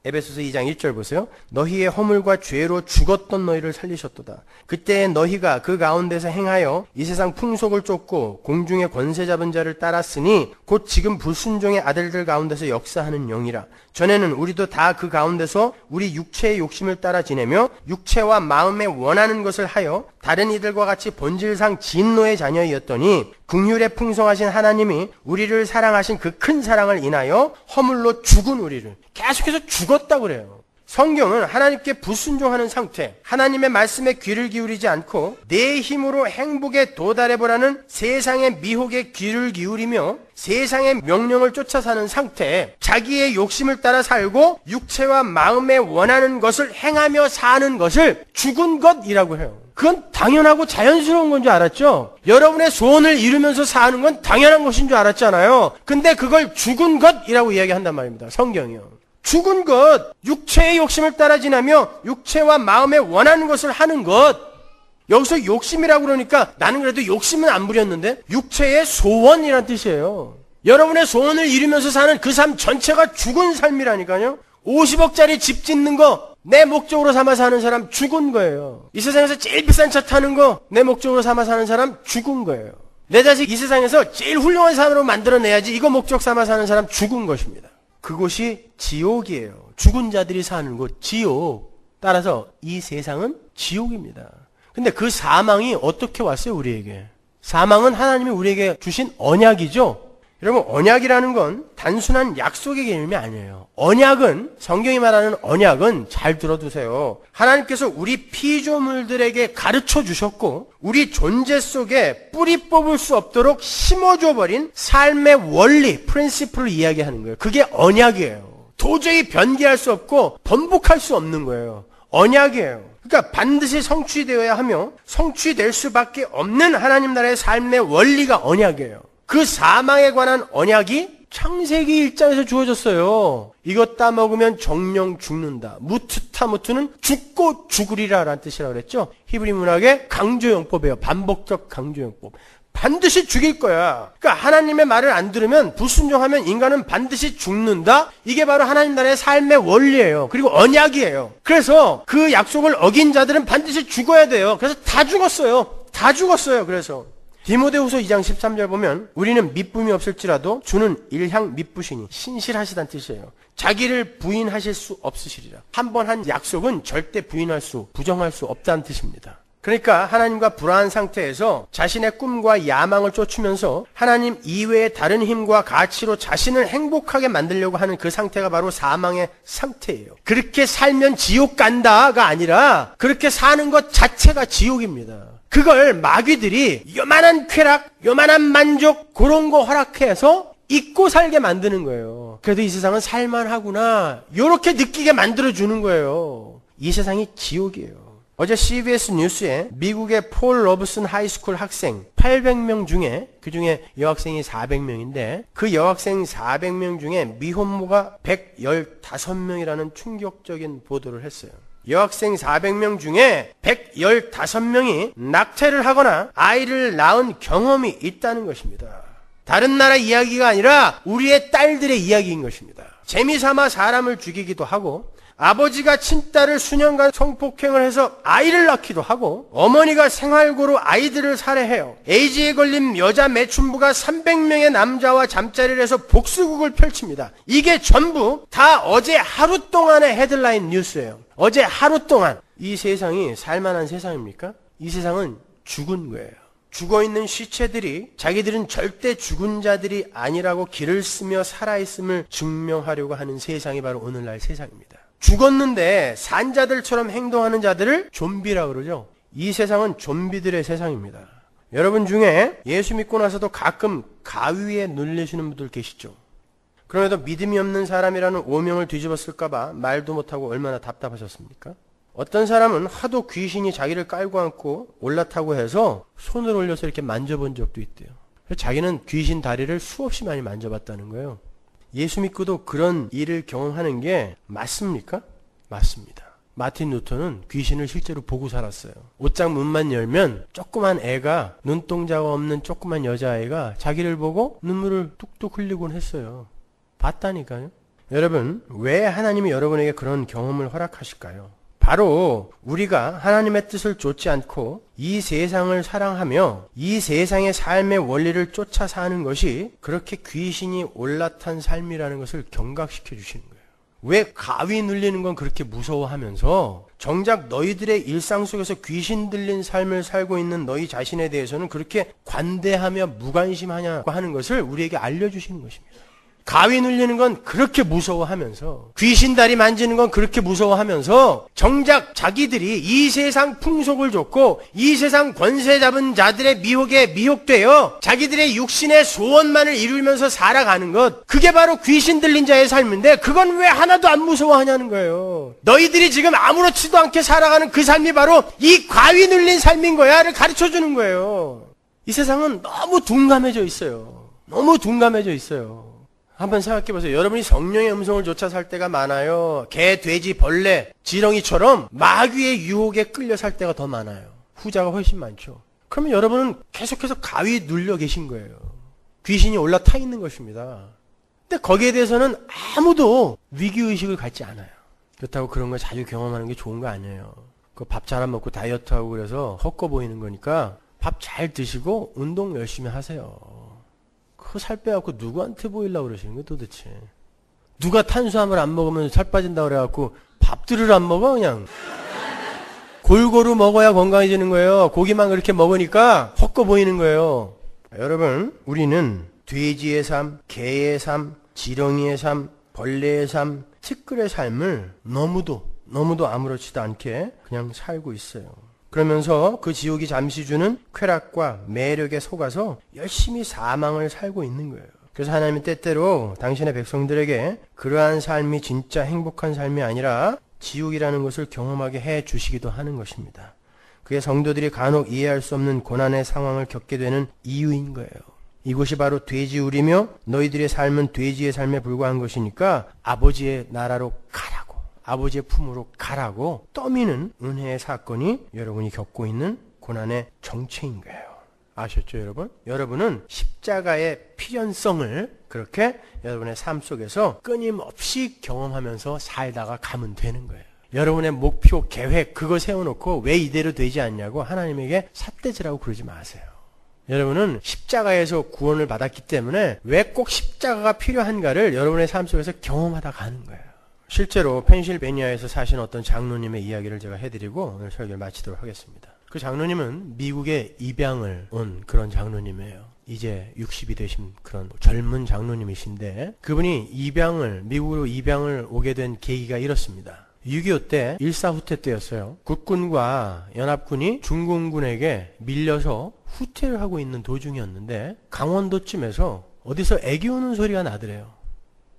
에베소서 2장 1절 보세요. 너희의 허물과 죄로 죽었던 너희를 살리셨도다. 그때 너희가 그 가운데서 행하여 이 세상 풍속을 쫓고 공중의 권세 잡은 자를 따랐으니 곧 지금 불순종의 아들들 가운데서 역사하는 영이라. 전에는 우리도 다 그 가운데서 우리 육체의 욕심을 따라 지내며 육체와 마음에 원하는 것을 하여 다른 이들과 같이 본질상 진노의 자녀이었더니 긍휼에 풍성하신 하나님이 우리를 사랑하신 그 큰 사랑을 인하여 허물로 죽은 우리를, 계속해서 죽었다고 그래요. 성경은 하나님께 불순종하는 상태, 하나님의 말씀에 귀를 기울이지 않고 내 힘으로 행복에 도달해보라는 세상의 미혹에 귀를 기울이며 세상의 명령을 쫓아 사는 상태, 자기의 욕심을 따라 살고 육체와 마음에 원하는 것을 행하며 사는 것을 죽은 것이라고 해요. 그건 당연하고 자연스러운 건 줄 알았죠? 여러분의 소원을 이루면서 사는 건 당연한 것인 줄 알았잖아요. 근데 그걸 죽은 것이라고 이야기한단 말입니다. 성경이요. 죽은 것, 육체의 욕심을 따라 지나며 육체와 마음에 원하는 것을 하는 것. 여기서 욕심이라고 그러니까 나는 그래도 욕심은 안 부렸는데 육체의 소원이란 뜻이에요. 여러분의 소원을 이루면서 사는 그 삶 전체가 죽은 삶이라니까요. 50억짜리 집 짓는 거 내 목적으로 삼아 사는 사람 죽은 거예요. 이 세상에서 제일 비싼 차 타는 거 내 목적으로 삼아 사는 사람 죽은 거예요. 내 자식 이 세상에서 제일 훌륭한 사람으로 만들어내야지 이거 목적 삼아 사는 사람 죽은 것입니다. 그곳이 지옥이에요. 죽은 자들이 사는 곳, 지옥. 따라서 이 세상은 지옥입니다. 근데 그 사망이 어떻게 왔어요, 우리에게? 사망은 하나님이 우리에게 주신 언약이죠? 여러분, 언약이라는 건 단순한 약속의 개념이 아니에요. 언약은, 성경이 말하는 언약은 잘 들어두세요. 하나님께서 우리 피조물들에게 가르쳐 주셨고 우리 존재 속에 뿌리 뽑을 수 없도록 심어줘 버린 삶의 원리, 프린시플을 이야기하는 거예요. 그게 언약이에요. 도저히 변개할 수 없고 번복할 수 없는 거예요. 언약이에요. 그러니까 반드시 성취되어야 하며 성취될 수밖에 없는 하나님 나라의 삶의 원리가 언약이에요. 그 사망에 관한 언약이 창세기 1장에서 주어졌어요. 이것 따먹으면 정령 죽는다. 무트타무트는 죽고 죽으리라 라는 뜻이라고 그랬죠. 히브리 문학의 강조용법이에요. 반복적 강조용법. 반드시 죽일 거야. 그러니까 하나님의 말을 안 들으면, 불순종하면 인간은 반드시 죽는다. 이게 바로 하나님 나라의 삶의 원리예요. 그리고 언약이에요. 그래서 그 약속을 어긴 자들은 반드시 죽어야 돼요. 그래서 다 죽었어요. 다 죽었어요. 그래서 디모데후서 2장 13절 보면 우리는 미쁨이 없을지라도 주는 일향 미쁘시니 신실하시다는 뜻이에요. 자기를 부인하실 수 없으시리라. 한 번 한 약속은 절대 부정할 수 없다는 뜻입니다. 그러니까 하나님과 불화한 상태에서 자신의 꿈과 야망을 쫓으면서 하나님 이외의 다른 힘과 가치로 자신을 행복하게 만들려고 하는 그 상태가 바로 사망의 상태예요. 그렇게 살면 지옥 간다가 아니라 그렇게 사는 것 자체가 지옥입니다. 그걸 마귀들이 요만한 쾌락, 요만한 만족 그런 거 허락해서 잊고 살게 만드는 거예요. 그래도 이 세상은 살만하구나 이렇게 느끼게 만들어주는 거예요. 이 세상이 지옥이에요. 어제 CBS 뉴스에 미국의 폴 러브슨 하이스쿨 학생 800명 중에 그중에 여학생이 400명인데 그 여학생 400명 중에 미혼모가 115명이라는 충격적인 보도를 했어요. 여학생 400명 중에 115명이 낙태를 하거나 아이를 낳은 경험이 있다는 것입니다. 다른 나라 이야기가 아니라 우리의 딸들의 이야기인 것입니다. 재미삼아 사람을 죽이기도 하고 아버지가 친딸을 수년간 성폭행을 해서 아이를 낳기도 하고 어머니가 생활고로 아이들을 살해해요. 에이즈에 걸린 여자 매춘부가 300명의 남자와 잠자리를 해서 복수극을 펼칩니다. 이게 전부 다 어제 하루 동안의 헤드라인 뉴스예요. 어제 하루 동안. 이 세상이 살만한 세상입니까? 이 세상은 죽은 거예요. 죽어있는 시체들이 자기들은 절대 죽은 자들이 아니라고 길을 쓰며 살아있음을 증명하려고 하는 세상이 바로 오늘날 세상입니다. 죽었는데 산 자들처럼 행동하는 자들을 좀비라고 그러죠. 이 세상은 좀비들의 세상입니다. 여러분 중에 예수 믿고 나서도 가끔 가위에 눌리시는 분들 계시죠. 그럼에도 믿음이 없는 사람이라는 오명을 뒤집었을까봐 말도 못하고 얼마나 답답하셨습니까? 어떤 사람은 하도 귀신이 자기를 깔고 앉고 올라타고 해서 손을 올려서 이렇게 만져본 적도 있대요. 자기는 귀신 다리를 수없이 많이 만져봤다는 거예요. 예수 믿고도 그런 일을 경험하는 게 맞습니까? 맞습니다. 마틴 루터는 귀신을 실제로 보고 살았어요. 옷장 문만 열면 조그만 애가, 눈동자가 없는 조그만 여자아이가 자기를 보고 눈물을 뚝뚝 흘리곤 했어요. 봤다니까요. 여러분, 왜 하나님이 여러분에게 그런 경험을 허락하실까요? 바로 우리가 하나님의 뜻을 좇지 않고 이 세상을 사랑하며 이 세상의 삶의 원리를 쫓아 사는 것이 그렇게 귀신이 올라탄 삶이라는 것을 경각시켜 주시는 거예요. 왜 가위 눌리는 건 그렇게 무서워하면서 정작 너희들의 일상 속에서 귀신 들린 삶을 살고 있는 너희 자신에 대해서는 그렇게 관대하며 무관심하냐고 하는 것을 우리에게 알려주시는 것입니다. 가위 눌리는 건 그렇게 무서워하면서 귀신다리 만지는 건 그렇게 무서워하면서 정작 자기들이 이 세상 풍속을 좇고 이 세상 권세 잡은 자들의 미혹에 미혹되어 자기들의 육신의 소원만을 이루면서 살아가는 것, 그게 바로 귀신 들린 자의 삶인데 그건 왜 하나도 안 무서워하냐는 거예요. 너희들이 지금 아무렇지도 않게 살아가는 그 삶이 바로 이 가위 눌린 삶인 거야를 가르쳐주는 거예요. 이 세상은 너무 둔감해져 있어요. 너무 둔감해져 있어요. 한번 생각해 보세요. 여러분이 성령의 음성을 쫓아 살 때가 많아요. 개, 돼지, 벌레, 지렁이처럼 마귀의 유혹에 끌려 살 때가 더 많아요. 후자가 훨씬 많죠. 그러면 여러분은 계속해서 가위 눌려 계신 거예요. 귀신이 올라타 있는 것입니다. 근데 거기에 대해서는 아무도 위기의식을 갖지 않아요. 그렇다고 그런 걸 자주 경험하는 게 좋은 거 아니에요. 그 밥 잘 안 먹고 다이어트하고 그래서 헛거 보이는 거니까 밥 잘 드시고 운동 열심히 하세요. 그 살 빼갖고 누구한테 보이려고 그러시는 거예요 도대체. 누가 탄수화물 안 먹으면 살 빠진다고 그래갖고 밥들을 안 먹어 그냥. 골고루 먹어야 건강해지는 거예요. 고기만 그렇게 먹으니까 헛거 보이는 거예요. 여러분, 우리는 돼지의 삶, 개의 삶, 지렁이의 삶, 벌레의 삶, 티끌의 삶을 너무도 아무렇지도 않게 그냥 살고 있어요. 그러면서 그 지옥이 잠시 주는 쾌락과 매력에 속아서 열심히 사망을 살고 있는 거예요. 그래서 하나님은 때때로 당신의 백성들에게 그러한 삶이 진짜 행복한 삶이 아니라 지옥이라는 것을 경험하게 해 주시기도 하는 것입니다. 그게 성도들이 간혹 이해할 수 없는 고난의 상황을 겪게 되는 이유인 거예요. 이곳이 바로 돼지우리며 너희들의 삶은 돼지의 삶에 불과한 것이니까 아버지의 나라로 가라고, 아버지의 품으로 가라고 떠미는 은혜의 사건이 여러분이 겪고 있는 고난의 정체인 거예요. 아셨죠, 여러분? 여러분은 십자가의 필연성을 그렇게 여러분의 삶 속에서 끊임없이 경험하면서 살다가 가면 되는 거예요. 여러분의 목표, 계획, 그거 세워놓고 왜 이대로 되지 않냐고 하나님에게 삿대질하고 그러지 마세요. 여러분은 십자가에서 구원을 받았기 때문에 왜 꼭 십자가가 필요한가를 여러분의 삶 속에서 경험하다 가는 거예요. 실제로 펜실베니아에서 사신 어떤 장로님의 이야기를 제가 해드리고 오늘 설교를 마치도록 하겠습니다. 그 장로님은 미국에 입양을 온 그런 장로님이에요. 이제 60이 되신 그런 젊은 장로님이신데 그분이 미국으로 입양을 오게 된 계기가 이렇습니다. 6.25 때 일사후퇴 때였어요. 국군과 연합군이 중공군에게 밀려서 후퇴를 하고 있는 도중이었는데 강원도쯤에서 어디서 애기 우는 소리가 나더래요.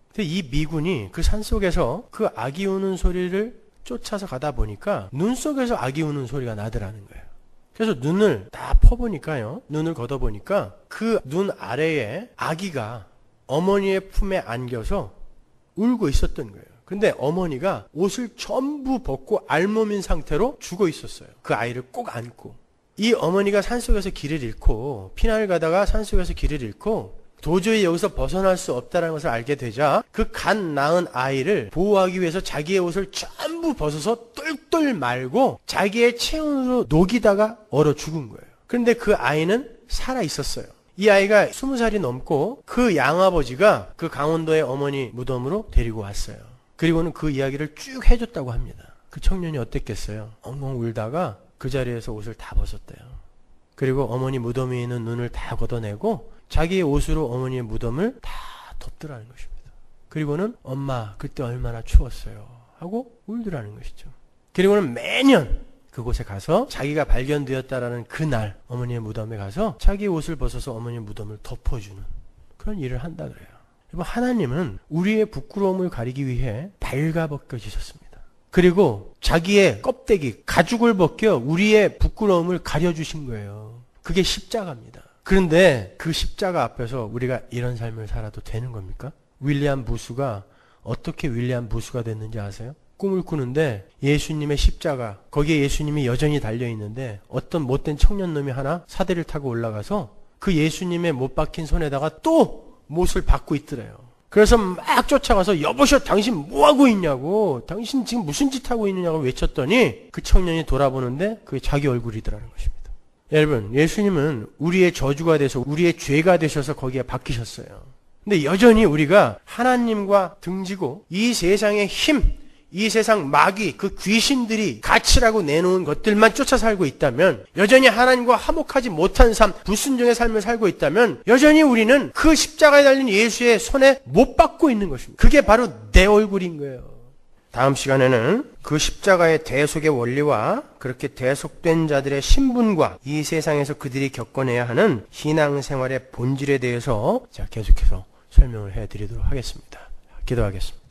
근데 이 미군이 그 산속에서 그 아기 우는 소리를 쫓아서 가다 보니까 눈 속에서 아기 우는 소리가 나더라는 거예요. 그래서 눈을 다 퍼보니까요. 눈을 걷어보니까 그 눈 아래에 아기가 어머니의 품에 안겨서 울고 있었던 거예요. 근데 어머니가 옷을 전부 벗고 알몸인 상태로 죽어 있었어요. 그 아이를 꼭 안고. 이 어머니가 산속에서 길을 잃고 피난을 가다가 산속에서 길을 잃고 도저히 여기서 벗어날 수 없다는 것을 알게 되자 그 갓 낳은 아이를 보호하기 위해서 자기의 옷을 전부 벗어서 똘똘 말고 자기의 체온으로 녹이다가 얼어 죽은 거예요. 그런데 그 아이는 살아 있었어요. 이 아이가 20살이 넘고 그 양아버지가 그 강원도의 어머니 무덤으로 데리고 왔어요. 그리고는 그 이야기를 쭉 해줬다고 합니다. 그 청년이 어땠겠어요? 엉엉 울다가 그 자리에서 옷을 다 벗었대요. 그리고 어머니 무덤 위에 있는 눈을 다 걷어내고 자기의 옷으로 어머니의 무덤을 다 덮더라는 것입니다. 그리고는 엄마 그때 얼마나 추웠어요 하고 울더라는 것이죠. 그리고는 매년 그곳에 가서 자기가 발견되었다라는 그날 어머니의 무덤에 가서 자기의 옷을 벗어서 어머니의 무덤을 덮어주는 그런 일을 한다 그래요. 하나님은 우리의 부끄러움을 가리기 위해 발가벗겨지셨습니다. 그리고 자기의 껍데기, 가죽을 벗겨 우리의 부끄러움을 가려주신 거예요. 그게 십자가입니다. 그런데 그 십자가 앞에서 우리가 이런 삶을 살아도 되는 겁니까? 윌리엄 부스가 어떻게 윌리엄 부스가 됐는지 아세요? 꿈을 꾸는데 예수님의 십자가, 거기에 예수님이 여전히 달려있는데 어떤 못된 청년놈이 하나 사대를 타고 올라가서 그 예수님의 못 박힌 손에다가 또 못을 박고 있더래요. 그래서 막 쫓아가서 여보시오 당신 뭐하고 있냐고, 당신 지금 무슨 짓 하고 있느냐고 외쳤더니 그 청년이 돌아보는데 그게 자기 얼굴이더라는 것입니다. 여러분, 예수님은 우리의 저주가 돼서 우리의 죄가 되셔서 거기에 박히셨어요. 근데 여전히 우리가 하나님과 등지고 이 세상의 힘, 이 세상 마귀, 그 귀신들이 가치라고 내놓은 것들만 쫓아 살고 있다면, 여전히 하나님과 화목하지 못한 삶, 불순종의 삶을 살고 있다면 여전히 우리는 그 십자가에 달린 예수의 손에 못 박고 있는 것입니다. 그게 바로 내 얼굴인 거예요. 다음 시간에는 그 십자가의 대속의 원리와 그렇게 대속된 자들의 신분과 이 세상에서 그들이 겪어내야 하는 신앙생활의 본질에 대해서 계속해서 설명을 해드리도록 하겠습니다. 기도하겠습니다.